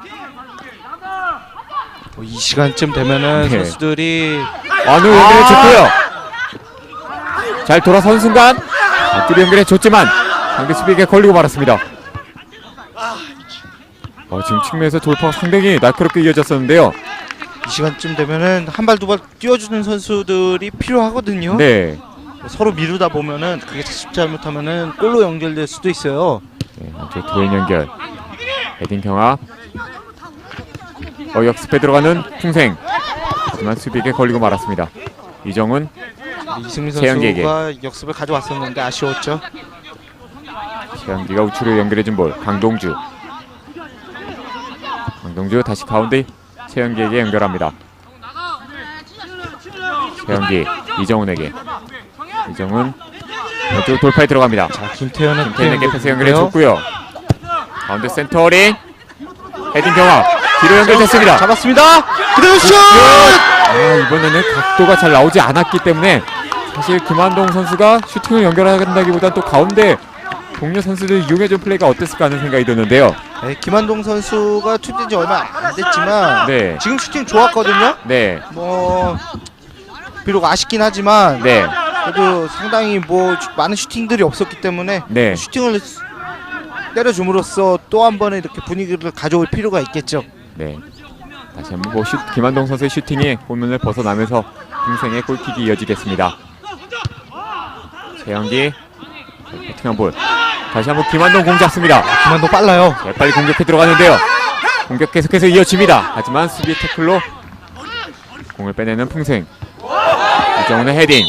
이 시간쯤 되면은 네. 선수들이 어느 연결해 줬고요. 잘 돌아선 순간 앞뒤로 연결해 줬지만 상대 수비에게 걸리고 말았습니다. 지금 측면에서 돌파가 상당히 날카롭게 이어졌었는데요. 이 시간쯤 되면은 한 발 두 발 뛰어주는 선수들이 필요하거든요. 네, 서로 미루다 보면은 그게 잘못하면은 골로 연결될 수도 있어요. 네, 안쪽 드로인 연결, 헤딩 경합. 역습에 들어가는 풍생. 하지만 수비에게 걸리고 말았습니다. 이정훈, 이승민 최영기에게. 선수가 역습을 가져왔었는데 아쉬웠죠. 최영기가 우측으로 연결해준 볼, 강동주. 강동주 다시 가운데 최영기에게 연결합니다. 최영기 이정훈에게. 이정훈 왼쪽 돌파에 들어갑니다. 자, 김태현은 김태현에게 패스 연결해 줬고요. 가운데 센터링 헤딩 경합 뒤로 연결됐습니다. 잡았습니다. 그대로 슛! 이번에는 각도가 잘 나오지 않았기 때문에 사실 김한동 선수가 슈팅을 연결한다기보다 또 가운데 동료 선수들 이용해준 플레이가 어땠을까 하는 생각이 드는데요. 네, 김한동 선수가 투입된 지 얼마 안 됐지만 네. 지금 슈팅 좋았거든요. 네. 뭐 비록 아쉽긴 하지만 네. 그래도 상당히 뭐 많은 슈팅들이 없었기 때문에 네. 슈팅을 때려줌으로써 또 한 번에 이렇게 분위기를 가져올 필요가 있겠죠. 네. 다시 한번 뭐 김한동 선수의 슈팅이 골문을 벗어나면서 동생의 골킥이 이어지겠습니다. 최영기 버팅한 볼. 다시 한번 김한동 공 잡습니다. 김한동 빨라요. 네, 빨리 공격해 들어가는데요. 공격 계속해서 이어집니다. 하지만 수비 태클로 공을 빼내는 풍생. 이정훈의 헤딩.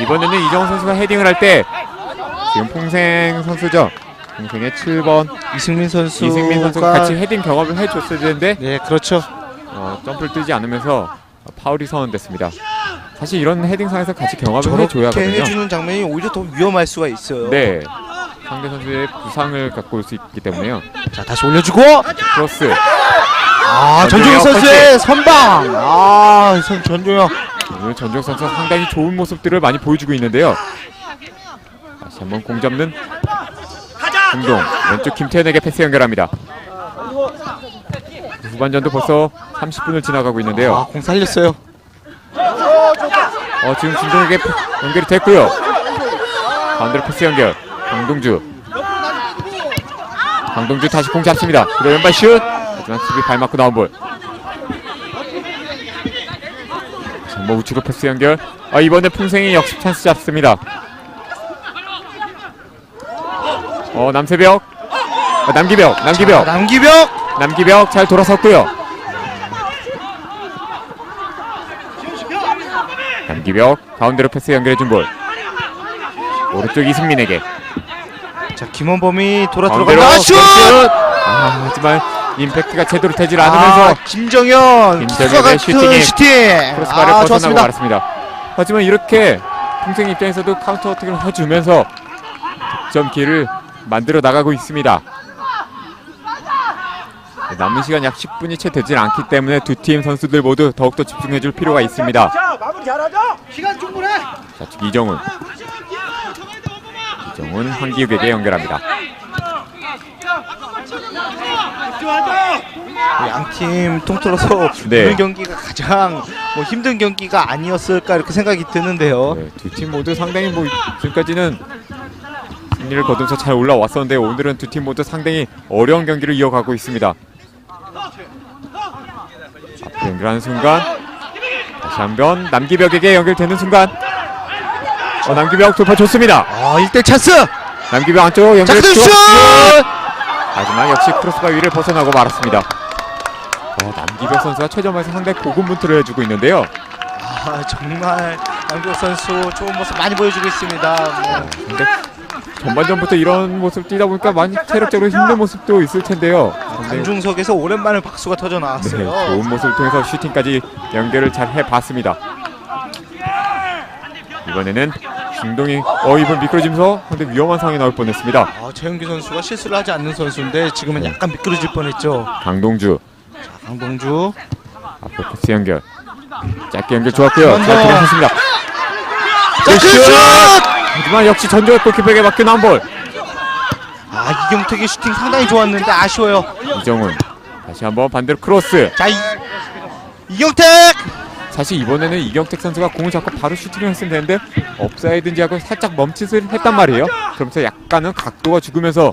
이번에는 이정훈 선수가 헤딩을 할 때 지금 풍생 선수죠. 풍생의 7번 이승민 선수가 같이 헤딩 경험을 해줬어야 되는데 네, 그렇죠. 점프를 뛰지 않으면서 파울이 선언됐습니다. 사실 이런 헤딩상에서 같이 경험을 해줘야 저렇게 하거든요. 해주는 장면이 오히려 더 위험할 수가 있어요. 네. 상대 선수의 부상을 갖고 올 수 있기 때문에요. 자, 다시 올려주고 크로스. 전종혁 선수의 선방. 전종혁. 오늘 전종 선수가 상당히 좋은 모습들을 많이 보여주고 있는데요. 다시 한번 공 잡는 공동. 왼쪽 김태현에게 패스 연결합니다. 후반전도 벌써 30분을 지나가고 있는데요. 공 살렸어요. 지금 진동에게 연결이 됐고요. 가운데로 패스 연결. 강동주 다시 공 잡습니다. 그리고 왼발 슛. 하지만 수비 발 맞고 나온 볼. 전보 우측으로 패스 연결. 이번에 풍생이 역습 찬스 잡습니다. 남세벽. 남기벽 잘 돌아섰고요. 남기벽 가운데로 패스 연결해준 볼. 오른쪽 이승민에게. 자, 김원범이 돌아 가운데로 들어간다. 슛! 하지만 임팩트가 제대로 되질 않으면서 김정현의 슈팅. 크로스바를 벗어나고 좋았습니다. 말았습니다. 하지만 이렇게 풍생 입장에서도 카운터 어택을 해주면서 득점 기회를 만들어 나가고 있습니다. 남은 시간 약 10분이 채 되질 않기 때문에 두 팀 선수들 모두 더욱더 집중해줄 필요가 있습니다. 마무리 잘하자. 시간 충분해. 좌측 이정훈 황기욱에게 연결합니다. 양팀 통틀어서 네. 오늘 경기가 가장 힘든 경기가 아니었을까 이렇게 생각이 드는데요. 네, 두 팀 모두 상당히 지금까지는 승리를 거두면서 잘 올라왔었는데 오늘은 두 팀 모두 상당히 어려운 경기를 이어가고 있습니다. 앞으로 연결하는 순간 다시 한번 남기벽에게 연결되는 순간 남기벽 돌파 좋습니다. 1대 찬스. 남기벽 안쪽 연결 슛! 하지만 역시 크로스바 위를 벗어나고 말았습니다. 남기벽 선수가 최전방에서 상당히 고군분투를 해주고 있는데요. 정말 남기벽 선수 좋은 모습 많이 보여주고 있습니다. 근데 전반전부터 이런 모습 뛰다 보니까 많이 체력적으로 힘든 모습도 있을 텐데요. 안중석에서 오랜만에 박수가 터져 나왔어요. 네, 좋은 모습을 통해서 슈팅까지 연결을 잘 해봤습니다. 이번에는 중동이 이번 미끄러지면서 상당히 위험한 상황이 나올 뻔했습니다. 최영기 선수가 실수를 하지 않는 선수인데 지금은 약간 미끄러질 뻔했죠. 강동주 앞으로 패스 연결 짧게 연결 좋았고요. 잘 들어섰습니다. 슛! 하지만 역시 전조의 골키퍼에게 맡겨 나온 볼. 이경택의 슈팅 상당히 좋았는데 아쉬워요. 이정훈 다시 한번 반대로 크로스. 자, 이경택! 사실 이번에는 이경택 선수가 공을 잡고 바로 슈팅을 했으면 되는데 업사이드인지 하고 살짝 멈칫을 했단 말이에요. 그러면서 약간은 각도가 죽으면서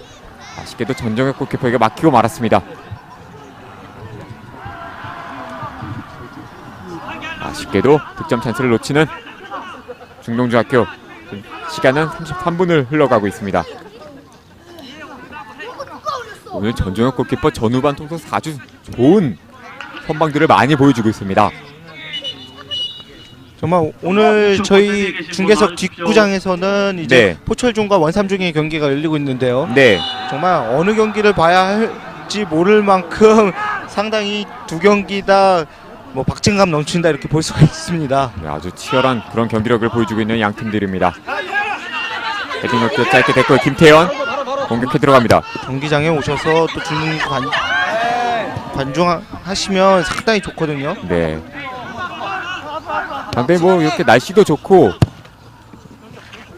아쉽게도 전정혁 골키퍼에게 막히고 말았습니다. 아쉽게도 득점 찬스를 놓치는 중동중학교. 시간은 33분을 흘러가고 있습니다. 오늘 전정혁 골키퍼 전후반 통틀어서 아주 좋은 선방들을 많이 보여주고 있습니다. 정말 오늘 저희 중계석 뒷구장에서는 이제 포철중과 원삼중의 경기가 열리고 있는데요. 네. 정말 어느 경기를 봐야 할지 모를 만큼 상당히 두 경기 다 뭐 박진감 넘친다 이렇게 볼 수가 있습니다. 네, 아주 치열한 그런 경기력을 보여주고 있는 양 팀들입니다. 헤딩 높게 짧게 됐고요. 김태현 공격해 들어갑니다. 경기장에 오셔서 또 주는 관중하시면 상당히 좋거든요. 네. 상당히 뭐 이렇게 날씨도 좋고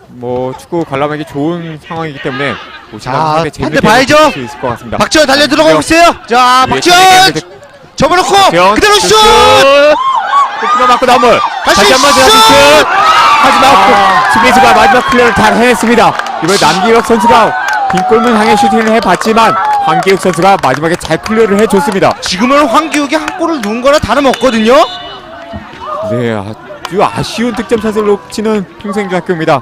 뭐 축구 관람하기 좋은 상황이기 때문에 오시면 자, 상당히 재밌게 반대 봐야죠. 볼 수 있을 것 같습니다. 박지원 달려 들어가고 있어요. 자, 박지원 접어놓고 그대로 슛! 골키퍼 맞고 나온 볼. 다시 한번 슛! 슛! 하지만 수비수가 마지막 클리어를 잘 해냈습니다. 이번에 남기혁 선수가 빈골문 향해 슈팅을 해봤지만 황기욱 선수가 마지막에 잘 클리어를 해줬습니다. 지금은 황기욱이 한 골을 넣은 거나 다름없거든요. 네, 아주 아쉬운 득점 샷을 놓치는 평생중학교입니다.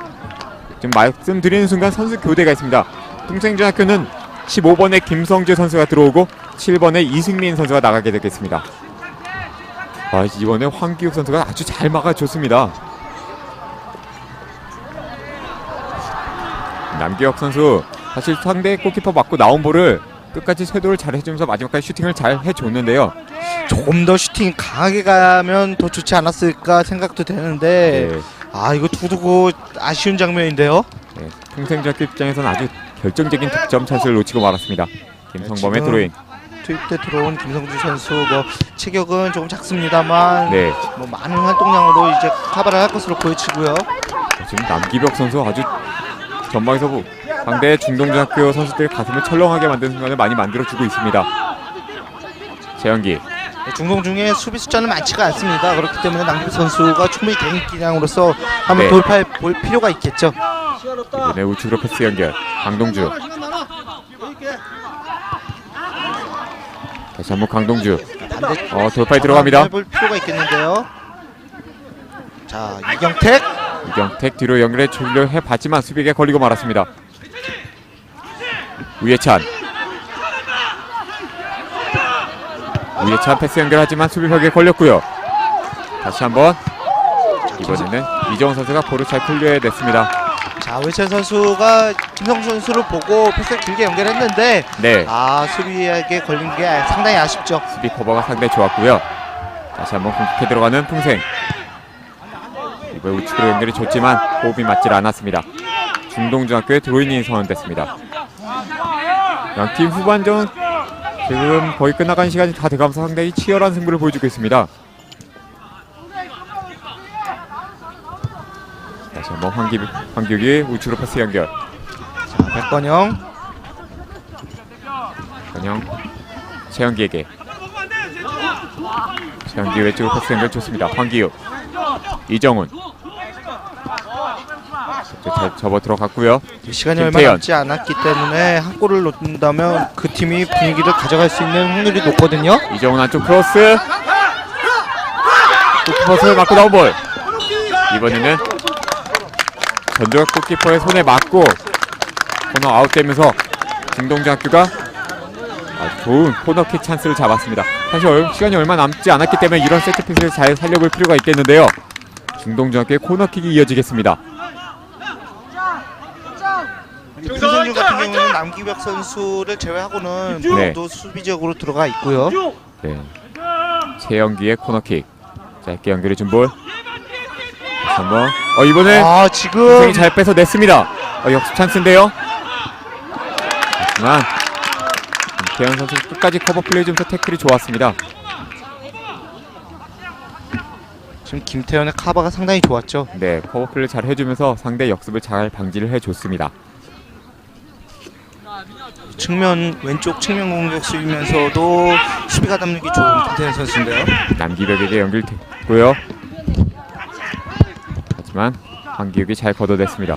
지금 말씀드리는 순간 선수 교대가 있습니다. 평생중학교는 15번에 김성재 선수가 들어오고 7번에 이승민 선수가 나가게 되겠습니다. 이번에 황기욱 선수가 아주 잘 막아줬습니다. 남기혁 선수 사실 상대 골키퍼 맞고 나온 볼을 끝까지 쇄도를 잘 해주면서 마지막까지 슈팅을 잘 해줬는데요. 조금 더 슈팅 강하게 가면 더 좋지 않았을까 생각도 되는데 네. 이거 두고 아쉬운 장면인데요. 네, 평생중학교 입장에서는 아주 결정적인 득점 찬스를 놓치고 말았습니다. 김성범의 드로잉. 투입 때 들어온 김성주 선수 뭐 체격은 조금 작습니다만 네. 뭐 많은 활동량으로 이제 커버를 할 것으로 보여지고요. 지금 남기벽 선수 아주 전방에서 상대 중동중학교 선수들의 가슴을 철렁하게 만드는 순간을 많이 만들어주고 있습니다. 재현기. 중동 중에 수비 숫자는 많지가 않습니다. 그렇기 때문에 남기벽 선수가 충분히 개인 기량으로서 한번 네. 돌파해 볼 필요가 있겠죠. 이번에 우측으로 패스 연결. 강동주. 다시 한번 강동주. 돌파에 들어갑니다. 해볼 필요가 있겠는데요. 자, 이경택. 이경택 뒤로 연결해 주려 해봤지만 수비에게 걸리고 말았습니다. 우예찬. 우예찬 패스 연결하지만 수비벽에 걸렸고요. 다시 한번. 이번에는 이정훈 선수가 볼을 잘 클리어해냈습니다. 자, 우예찬 선수가 김성주 선수를 보고 패스를 길게 연결했는데 네. 수비에게 걸린 게 상당히 아쉽죠. 수비 커버가 상당히 좋았고요. 다시 한번 공격해 들어가는 풍생. 이번 우측으로 연결이 좋지만 호흡이 맞질 않았습니다. 중동중학교의 드로인이 선언됐습니다. 양팀 후반전 지금 거의 끝나가는 시간이 다 돼가면서 상당히 치열한 승부를 보여주고 있습니다. 다시 한번 황기욱이 우측으로 패스 연결. 자, 백건영. 최영기에게. 최영기 왼쪽으로 패스 연결 좋습니다. 황기욱. 이정훈. 잘 접어 들어갔고요. 시간이 얼마 김태현. 남지 않았기 때문에 한 골을 넣는다면 그 팀이 분위기를 가져갈 수 있는 확률이 높거든요. 이정훈 안쪽 크로스. 골키퍼 손에 맞고 나온 볼. 이번에는 전조혁 골키퍼의 손에 맞고 코너 아웃되면서 중동중학교가 아주 좋은 코너킥 찬스를 잡았습니다. 사실 시간이 얼마 남지 않았기 때문에 이런 세트피스를 잘 살려볼 필요가 있겠는데요. 중동중학교의 코너킥이 이어지겠습니다. 김성주 같은 경우는 남기벽 선수를 제외하고는 모두 수비적으로 들어가 있고요. 네. 최영기의 코너킥. 짧게 연결해준 볼. 다시 한번. 이번에 지금 굉장히 잘 뺏어냈습니다. 역습 찬스인데요. 하지만 김태현 선수 끝까지 커버 플레이 좀 더 태클이 좋았습니다. 지금 김태현의 카바가 상당히 좋았죠. 네, 커버 플레이 잘 해주면서 상대 역습을 잘 방지를 해줬습니다. 왼쪽 측면 공격수이면서도 수비 가담력이 좋은 김태현 선수인데요. 남기벽에게 연결됐고요. 하지만 황기욱이 잘 걷어냈습니다.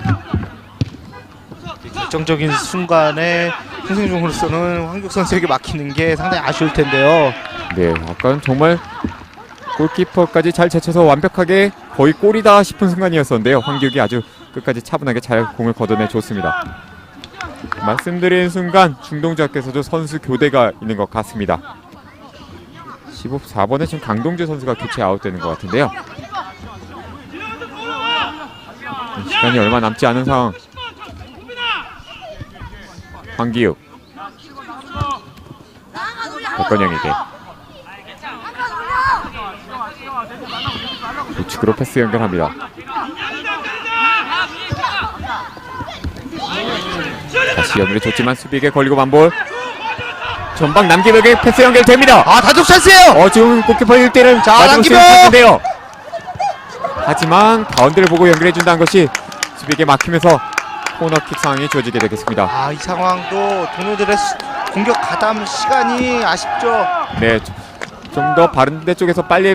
결정적인 순간에 평생중으로서는 황기욱 선수에게 막히는 게 상당히 아쉬울 텐데요. 네, 아까는 정말 골키퍼까지 잘 제쳐서 완벽하게 거의 골이다 싶은 순간이었었는데요. 황기욱이 아주 끝까지 차분하게 잘 공을 걷어내줬습니다. 말씀드린 순간 중동중학교에서도 선수 교대가 있는 것 같습니다. 14번에 지금 강동주 선수가 교체 아웃되는 것 같은데요. 시간이 얼마 남지 않은 상황. 황기욱. 백건영에게. 우측으로 패스 연결합니다. 다시 연결이 좋지만 수비에게 걸리고 만볼. 전방 남기벽에 패스 연결됩니다. 아, 단독 찬스예요. 지금 골키퍼 1대를 자, 남기벽! 인데요. 하지만 가운데를 보고 연결해준다는 것이 수비에게 막히면서 코너킥 상황이 주어지게 되겠습니다. 아, 이 상황도 동료들의 공격 가담 시간이 아쉽죠. 네, 좀 더 바른데 쪽에서 빨리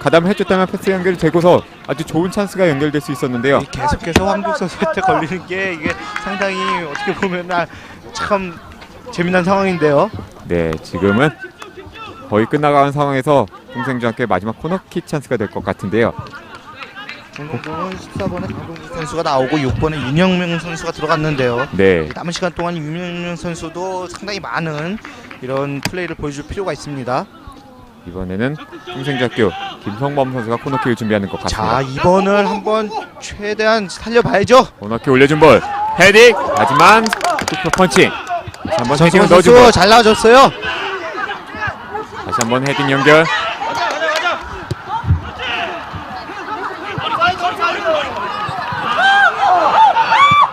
가담을 해줬다면 패스 연결이 되고서 아주 좋은 찬스가 연결될 수 있었는데요. 계속해서 황국 선수한테 걸리는 게 이게 상당히 어떻게 보면 참 재미난 상황인데요. 네, 지금은 거의 끝나가는 상황에서 동생중학교의 마지막 코너킥 찬스가 될 것 같은데요. 중동은 14번에 강동주 선수가 나오고 6번에 윤영명 선수가 들어갔는데요. 네, 남은 시간 동안 윤영명 선수도 상당히 많은 이런 플레이를 보여줄 필요가 있습니다. 이번에는 동생중학교 김성범 선수가 코너킥을 준비하는 것 같습니다. 자, 이번을 한번 최대한 살려봐야죠. 코너킥 올려준 볼 헤딩. 하지만 슈퍼 펀칭. 다시 한번 헤딩을 정승원 넣어준 볼. 선수 잘 나와줬어요. 다시 한번 헤딩 연결.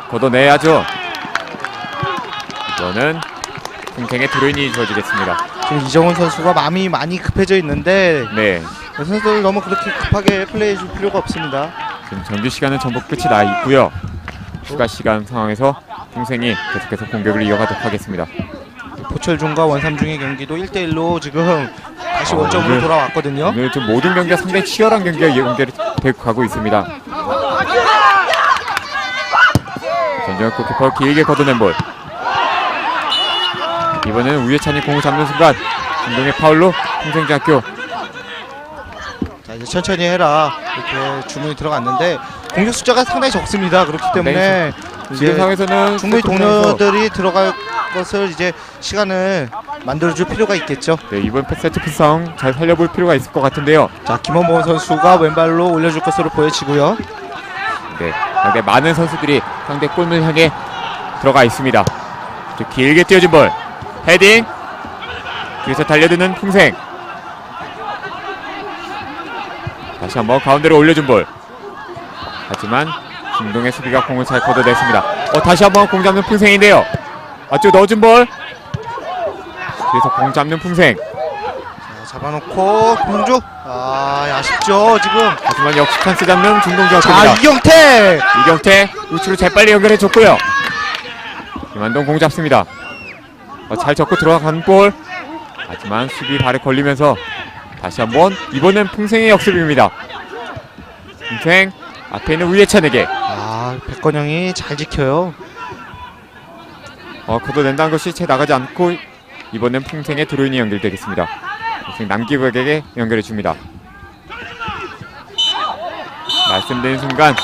걷어내야죠. 이거는 풍생의 드로인이 주어지겠습니다. 지금 이정훈 선수가 마음이 많이 급해져 있는데 네, 선수들 너무 그렇게 급하게 플레이해줄 필요가 없습니다. 지금 정규 시간은 전부 끝이 나 있고요. 추가 시간 상황에서 풍생이 계속해서 공격을 이어가도록 하겠습니다. 포철중과 원삼중의 경기도 1대1로 지금 다시 원점으로 오늘- 돌아왔거든요. 오늘 좀 모든 경기가 상당히 치열한 경기가 연결이 되고 가고 있습니다. 전정혁 골키퍼 길게 걷어낸 볼. 이번에는 우예찬이 공을 잡는 순간 운동의 파울로 풍생중학교. 자, 이제 천천히 해라 이렇게 주문이 들어갔는데 공격 숫자가 상당히 적습니다. 그렇기 때문에 지금 이제 상황에서는 충분히 세트플레이에서 동료들이 들어갈 것을 이제 시간을 만들어줄 필요가 있겠죠. 네, 이번 세트 피스 상황 잘 살려볼 필요가 있을 것 같은데요. 자, 김원범 선수가 왼발로 올려줄 것으로 보여지고요. 네, 상대 많은 선수들이 상대 골문을 향해 들어가 있습니다. 길게 뛰어진 볼 헤딩. 뒤에서 달려드는 풍생. 다시 한번 가운데로 올려준 볼. 하지만 중동의 수비가 공을 잘 걷어냈습니다. 다시 한번 공 잡는 풍생인데요. 앞쪽 넣어준 볼. 뒤에서 공 잡는 풍생. 자, 잡아놓고 공주. 아쉽죠 지금. 하지만 역시 찬스 잡는 자, 중동중학교입니다. 이경태. 이경태 우측으로 재빨리 연결해줬고요. 김한동 공 잡습니다. 잘 접고 들어간 볼. 하지만 수비 발에 걸리면서 다시 한번 이번엔 풍생의 역습입니다. 풍생 앞에 있는 우예찬에게 백건영이 잘 지켜요. 걷어낸다는 것이 채 나가지 않고 이번엔 풍생의 드로인이 연결되겠습니다. 풍생 남기백에게 연결해줍니다. 말씀드린 순간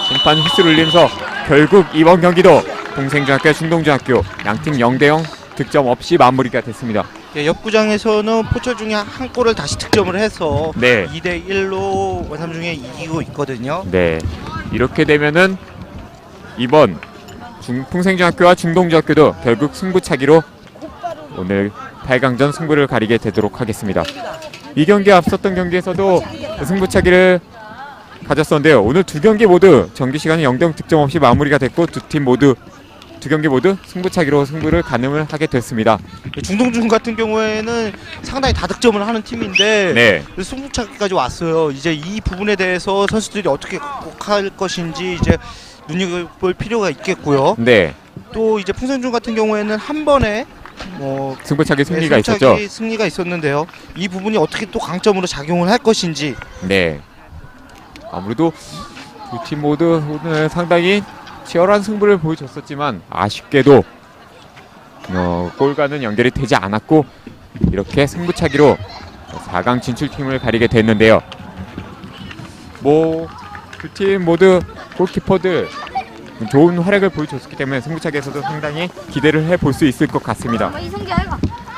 심판 휘슬 울리면서 결국 이번 경기도 풍생중학교 중동중학교 양팀 0대0 득점 없이 마무리가 됐습니다. 옆구장에서는 포철중이 한 골을 다시 득점을 해서 네. 2대1로 원삼중에 이기고 있거든요. 네, 이렇게 되면은 이번 풍생중학교와 중동중학교도 결국 승부차기로 오늘 8강전 승부를 가리게 되도록 하겠습니다. 이 경기에 앞섰던 경기에서도 승부차기를 가졌었는데요. 오늘 두 경기 모두 정규 시간이 0대0 득점 없이 마무리가 됐고 두 경기 모두 승부차기로 승부를 가늠을 하게 됐습니다. 중동중 같은 경우에는 상당히 다득점을 하는 팀인데 네, 승부차기까지 왔어요. 이제 이 부분에 대해서 선수들이 어떻게 극복할 것인지 이제 눈여겨볼 필요가 있겠고요. 네, 또 이제 풍선중 같은 경우에는 한 번에 승부차기 승리가 승부차기 있었죠. 승리가 있었는데요. 이 부분이 어떻게 또 강점으로 작용을 할 것인지. 네, 아무래도 두 팀 모두 오늘 상당히 치열한 승부를 보여줬었지만 아쉽게도 골과는 연결이 되지 않았고 이렇게 승부차기로 4강 진출팀을 가리게 됐는데요. 두 팀 모두 골키퍼들 좋은 활약을 보여줬기 때문에 승부차기에서도 상당히 기대를 해볼 수 있을 것 같습니다.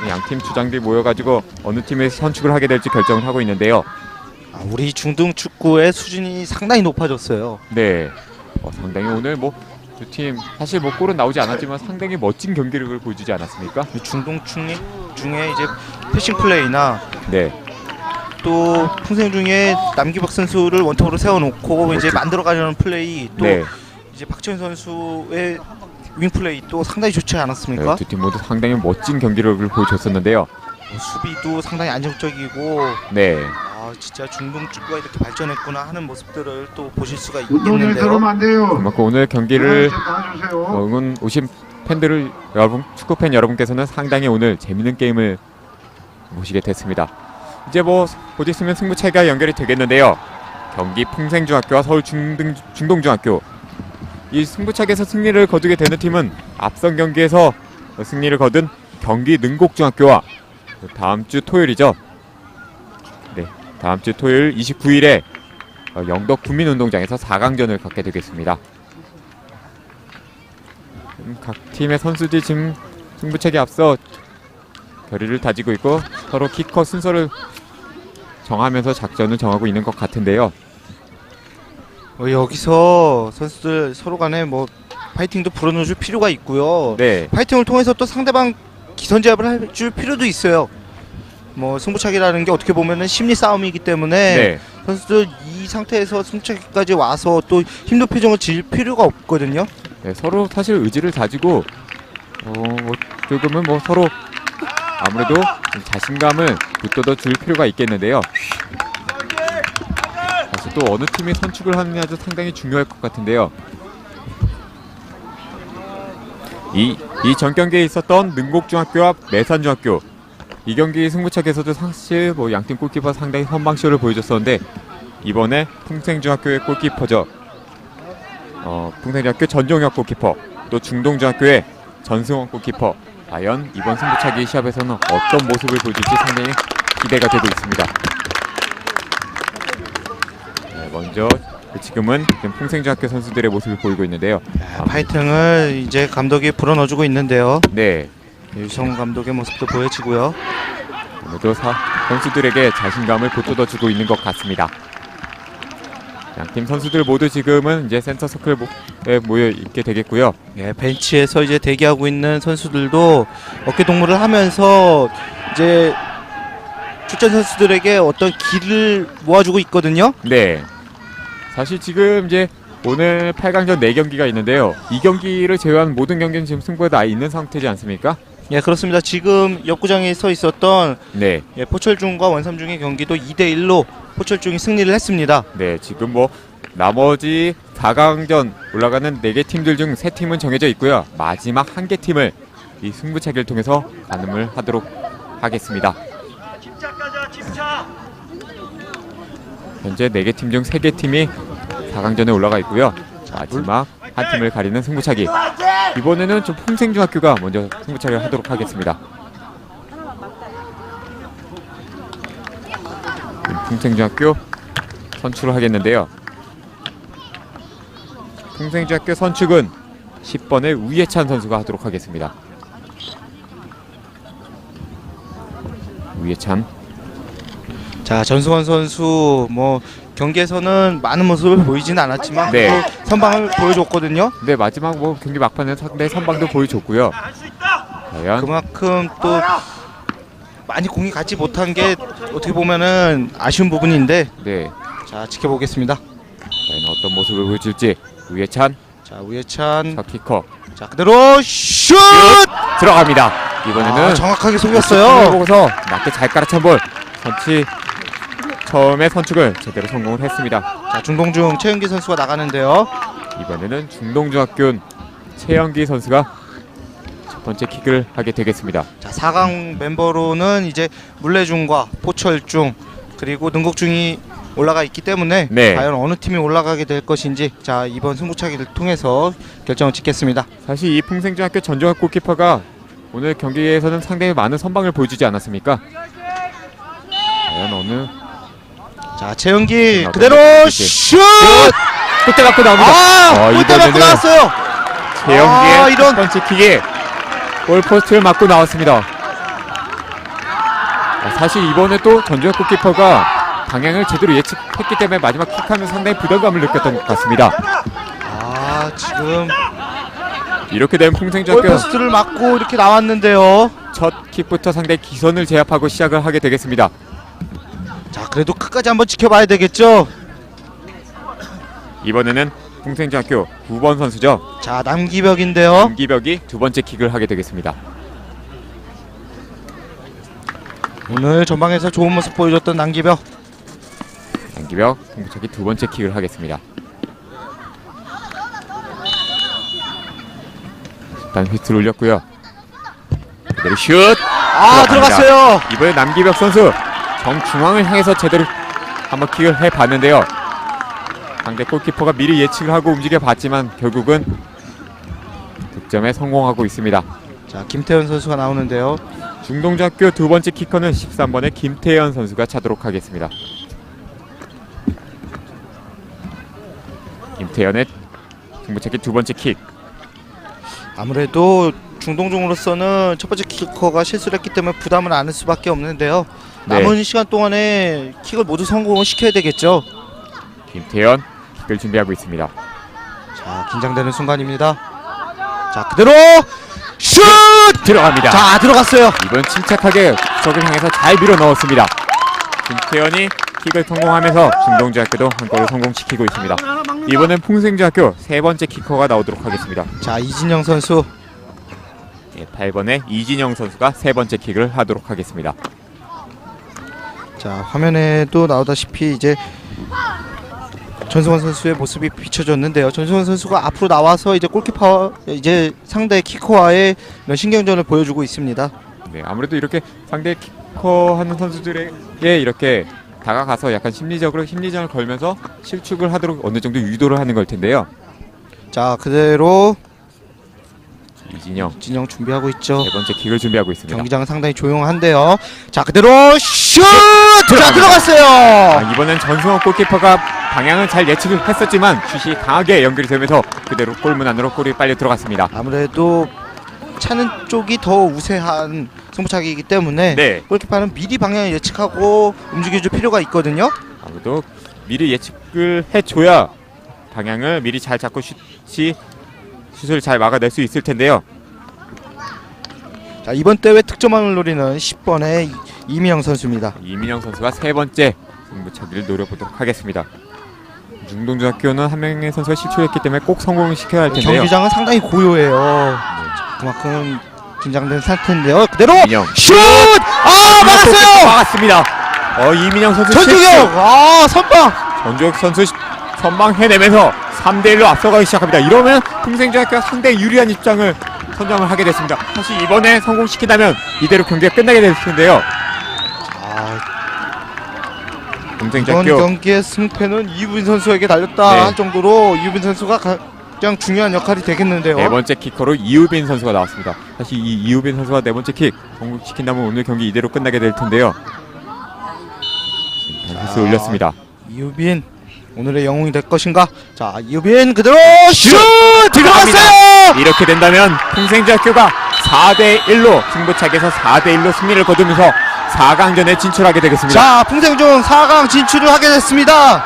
양팀 주장들이 모여가지고 어느 팀에서 선축을 하게 될지 결정을 하고 있는데요. 우리 중등 축구의 수준이 상당히 높아졌어요. 네, 상당히 오늘 두 팀 사실 골은 나오지 않았지만 상당히 멋진 경기력을 보여주지 않았습니까? 중동 중에 이제 패싱 플레이나 네, 또 풍생중에 남기박 선수를 원톱으로 세워놓고 이제 만들어가려는 플레이 또 네. 이제 박지현 선수의 윙 플레이 또 상당히 좋지 않았습니까? 두 팀 모두 상당히 멋진 경기력을 보여줬었는데요. 수비도 상당히 안정적이고 네. 진짜 중동 축구가 이렇게 발전했구나 하는 모습들을 또 보실 수가 운동을 있겠는데요. 들으면 안 돼요. 그만큼 오늘 경기를 나와주세요. 응원 오신 팬들을 여러분 축구팬 여러분께서는 상당히 오늘 재밌는 게임을 보시게 됐습니다. 이제 뭐 곧 있으면 승부차기가 연결이 되겠는데요. 경기 풍생중학교와 서울 중동중학교 이 승부차기에서 승리를 거두게 되는 팀은 앞선 경기에서 승리를 거둔 경기 능곡중학교와 다음 주 토요일이죠. 네, 다음 주 토요일 29일에 영덕 국민운동장에서 4강전을 갖게 되겠습니다. 각 팀의 선수들이 지금 승부차기 앞서 결의를 다지고 있고 서로 키커 순서를 정하면서 작전을 정하고 있는 것 같은데요. 여기서 선수들 서로 간에 뭐 파이팅도 불어넣어줄 필요가 있고요. 네, 파이팅을 통해서 또 상대방 기선제압을 해줄 필요도 있어요. 뭐 승부차기라는 게 어떻게 보면은 심리 싸움이기 때문에 네, 선수들 이 상태에서 승부차기까지 와서 또 힘든 표정을 지을 필요가 없거든요. 네, 서로 사실 의지를 다지고 뭐 조금은 뭐 서로 아무래도 좀 자신감을 붙돋아 줄 필요가 있겠는데요. 사실 또 어느 팀이 선축을 하느냐도 상당히 중요할 것 같은데요. 이 전 경기에 있었던 능곡중학교와 매산중학교 이 경기 승부차기에서도 사실 뭐 양팀 골키퍼 상당히 선방쇼를 보여줬었는데 이번에 풍생중학교의 골키퍼죠. 풍생중학교 전종혁 골키퍼 또 중동중학교의 전승원 골키퍼 과연 이번 승부차기 시합에서는 어떤 모습을 보여줄지 상당히 기대가 되고 있습니다. 네, 먼저 지금은 풍생중학교 선수들의 모습을 보이고 있는데요. 파이팅을 이제 감독이 불어넣어주고 있는데요. 네, 유성 감독의 모습도 보여지고요. 오늘도 선수들에게 자신감을 북돋아주고 있는 것 같습니다. 양팀 선수들 모두 지금은 이제 센터 서클에 모여 있게 되겠고요. 예, 벤치에서 이제 대기하고 있는 선수들도 어깨 동무를 하면서 이제 출전 선수들에게 어떤 길을 모아주고 있거든요. 네, 사실 지금 이제 오늘 8강전 4경기가 있는데요. 이 경기를 제외한 모든 경기는 지금 승부에 나 있는 상태지 않습니까? 예, 그렇습니다. 지금 옆구장에 서 있었던 네, 포철중과 원삼중의 경기도 2대1로 포철중이 승리를 했습니다. 네, 지금 뭐 나머지 4강전 올라가는 4개 팀들 중 3팀은 정해져 있고요. 마지막 1개 팀을 이 승부차기를 통해서 가늠을 하도록 하겠습니다. 현재 4개 팀 중 3개 팀이 4강전에 올라가 있고요. 마지막 한 팀을 가리는 승부차기. 이번에는 좀 풍생중학교가 먼저 승부차기를 하도록 하겠습니다. 풍생중학교 선출을 하겠는데요. 풍생중학교 선축은 10번의 우예찬 선수가 하도록 하겠습니다. 우예찬. 자, 전승원 선수 뭐 경기에서는 많은 모습을 보이지는 않았지만 네. 또 선방을 보여줬거든요. 네, 마지막 뭐 경기 막판에 상대 선방도 보여줬고요. 과연 그만큼 또 많이 공이 가지 못한 게 어떻게 보면은 아쉬운 부분인데 네, 자, 지켜보겠습니다. 과연 어떤 모습을 보여줄지. 우예찬 자, 우예찬 첫 키커 자, 그대로 슛! 들어갑니다. 이번에는 정확하게 을 속였어요. 보고서 낮게 잘 깔아찬 볼. 처음에 선축을 제대로 성공을 했습니다. 자, 중동중 최은기 선수가 나가는데요. 이번에는 중동중학교 최영기 선수가 첫 번째 킥을 하게 되겠습니다. 자, 4강 멤버로는 이제 물레중과 포철중 그리고 능곡중이 올라가 있기 때문에 네. 과연 어느 팀이 올라가게 될 것인지 자, 이번 승부차기를 통해서 결정을 짓겠습니다. 사실 이 풍생중학교 전종학 골키퍼가 오늘 경기에서는 상당히 많은 선방을 보여주지 않았습니까? 과연 어느 자, 최은기 어떤 그대로 모습일지. 슛! 골대 맞고 나옵니다. 골대 맞고 이번에는 나왔어요. 최영기의 이런- 첫 번째 킥에 골포스트를 맞고 나왔습니다. 사실 이번에 또 전종학 골키퍼가 방향을 제대로 예측했기 때문에 마지막 킥하면서 상당히 부담감을 느꼈던 것 같습니다. 지금 이렇게 되면 풍생중학교 골포스트를 맞고 이렇게 나왔는데요. 첫 킥부터 상당히 기선을 제압하고 시작을 하게 되겠습니다. 자, 그래도 끝까지 한번 지켜봐야 되겠죠. 이번에는 풍생중학교 9번 선수죠. 자, 남기벽인데요. 남기벽이 두 번째 킥을 하게 되겠습니다. 오늘 전방에서 좋은 모습 보여줬던 남기벽. 남기벽 승부차기 두 번째 킥을 하겠습니다. 일단 휘트를 올렸고요. 그대로 슛! 아, 들어갔어요. 이번에 남기벽 선수 정중앙을 향해서 제대로 한번 킥을 해봤는데요. 상대 골키퍼가 미리 예측을 하고 움직여봤지만 결국은 득점에 성공하고 있습니다. 자, 김태현 선수가 나오는데요. 중동중학교 두 번째 키커는 13번의 김태현 선수가 차도록 하겠습니다. 김태현의 승부차기 두 번째 킥. 아무래도 중동중으로서는 첫 번째 키커가 실수를 했기 때문에 부담을 안을 수밖에 없는데요. 네. 남은 시간 동안에 킥을 모두 성공을 시켜야 되겠죠. 김태현 킥을 준비하고 있습니다. 자, 긴장되는 순간입니다. 자, 그대로 슛! 들어갑니다. 자, 들어갔어요. 이번 침착하게 구석을 향해서 잘 밀어 넣었습니다. 김태현이 킥을 성공하면서 중동중학교도 한 골을 성공시키고 있습니다. 이번엔 풍생중학교 세 번째 키커가 나오도록 하겠습니다. 자, 이진영 선수. 8번의 이진영 선수가 세 번째 킥을 하도록 하겠습니다. 자, 화면에도 나오다시피 이제 전승원 선수의 모습이 비춰졌는데요. 전승원 선수가 앞으로 나와서 이제 골키퍼 이제 상대 키커와의 이런 신경전을 보여주고 있습니다. 네, 아무래도 이렇게 상대 키커 하는 선수들에게 이렇게 다가가서 약간 심리적으로 심리전을 걸면서 실축을 하도록 어느 정도 유도를 하는 걸 텐데요. 자, 그대로 이진영 진영 준비하고 있죠. 네 번째 킥을 준비하고 있습니다. 경기장은 상당히 조용한데요. 자, 그대로 슛! 자, 들어갑니다. 들어갔어요. 이번엔 전승원 골키퍼가 방향을 잘 예측을 했었지만 슛이 강하게 연결이 되면서 그대로 골문 안으로 골이 빨리 들어갔습니다. 아무래도 차는 쪽이 더 우세한 승부차기이기 때문에 네. 골키퍼는 미리 방향을 예측하고 움직여줄 필요가 있거든요. 아무래도 미리 예측을 해줘야 방향을 미리 잘 잡고 슛을 잘 막아낼 수 있을 텐데요. 자, 이번 대회 득점왕을 노리는 10번의 이민영 선수입니다. 이민영 선수가 세 번째 승부차기를 노려보도록 하겠습니다. 중동중학교는 한 명의 선수가 실축했기 때문에 꼭 성공을 시켜야 할 텐데요. 경기장은 상당히 고요해요. 그만큼 긴장된 상태인데요. 그대로 이민영 슛! 아, 막았어요! 막았습니다. 이민영 선수 전주경! 아, 선방! 전주혁 선수 선방 해내면서 3대1로 앞서가기 시작합니다. 이러면 풍생중학교가 상당히 유리한 입장을 선점을 하게 됐습니다. 사실 이번에 성공시킨다면 이대로 경기가 끝나게 될 텐데요. 자, 이번 풍생중학교 경기의 승패는 이우빈 선수에게 달렸다 네. 할 정도로 이우빈 선수가 가장 중요한 역할이 되겠는데요. 네 번째 키커로 이우빈 선수가 나왔습니다. 사실 이 이우빈 선수가 네 번째 킥 성공시킨다면 오늘 경기 이대로 끝나게 될 텐데요. 패스 올렸습니다. 이우빈 오늘의 영웅이 될 것인가? 자, 이우빈 그대로 슛! 들어갑니다. 들어갔어요! 이렇게 된다면 풍생중학교가 4대1로 승부차기에서 4대1로 승리를 거두면서 4강전에 진출하게 되겠습니다. 자, 풍생중 4강 진출을 하게 됐습니다.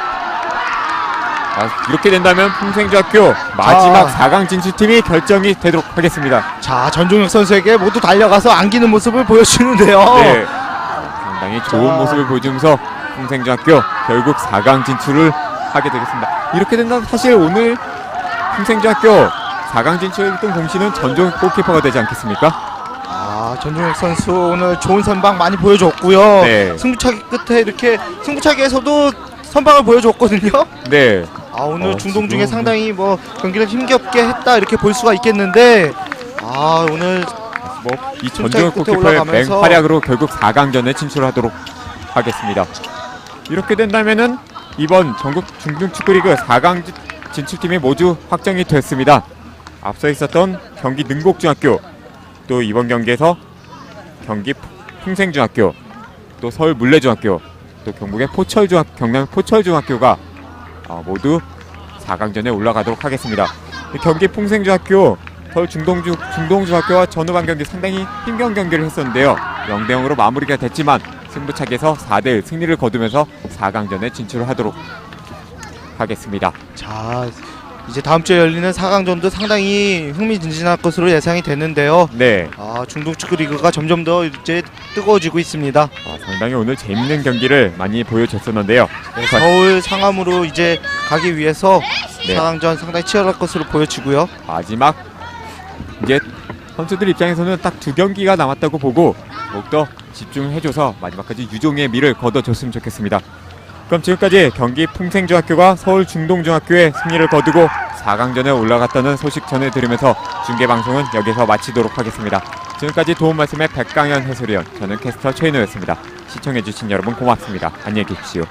이렇게 된다면 풍생중학교 마지막 4강 진출팀이 결정이 되도록 하겠습니다. 자, 전종혁 선수에게 모두 달려가서 안기는 모습을 보여주는데요. 네, 상당히 좋은 모습을 보여주면서 풍생중학교 결국 4강 진출을 하게 되겠습니다. 이렇게 된다면 사실 오늘 풍생중학교 4강 진출했던 공신은 전종혁 골키퍼가 되지 않겠습니까? 아, 전종혁 선수 오늘 좋은 선방 많이 보여줬고요. 네. 승부차기 끝에 이렇게 승부차기에서도 선방을 보여줬거든요. 네. 아, 오늘 중동 중에 지금 상당히 뭐 경기를 힘겹게 했다 이렇게 볼 수가 있겠는데, 아, 오늘 이 전종혁 끝에 골키퍼의 올라가면서 맹활약으로 결국 4강전에 진출하도록 하겠습니다. 이렇게 된다면은 이번 전국 중등축구리그 4강 진출팀이 모두 확정이 됐습니다. 앞서 있었던 경기 능곡중학교, 또 이번 경기에서 경기 풍생중학교, 또 서울 물레중학교, 또 경북의 경남 포철중학교가 모두 4강전에 올라가도록 하겠습니다. 경기 풍생중학교, 서울 중동중학교와 전후반 경기 상당히 힘겨운 경기를 했었는데요. 0대0으로 마무리가 됐지만 승부차기에서 4대1 승리를 거두면서 4강전에 진출을 하도록 하겠습니다. 자, 이제 다음 주에 열리는 4강전도 상당히 흥미진진할 것으로 예상이 되는데요. 네. 아, 중동 축구 리그가 점점 더 이제 뜨거워지고 있습니다. 상당히 오늘 재밌는 경기를 많이 보여줬었는데요. 서울 상암으로 이제 가기 위해서 네. 4강전 상당히 치열할 것으로 보여지고요. 마지막 이제 선수들 입장에서는 딱 2경기가 남았다고 보고 더욱더 집중해줘서 마지막까지 유종의 미를 거둬줬으면 좋겠습니다. 그럼 지금까지 경기 풍생중학교가 서울중동중학교의 승리를 거두고 4강전에 올라갔다는 소식 전해드리면서 중계방송은 여기서 마치도록 하겠습니다. 지금까지 도움 말씀의 백강현 해설위원, 저는 캐스터 최인호였습니다. 시청해주신 여러분 고맙습니다. 안녕히 계십시오.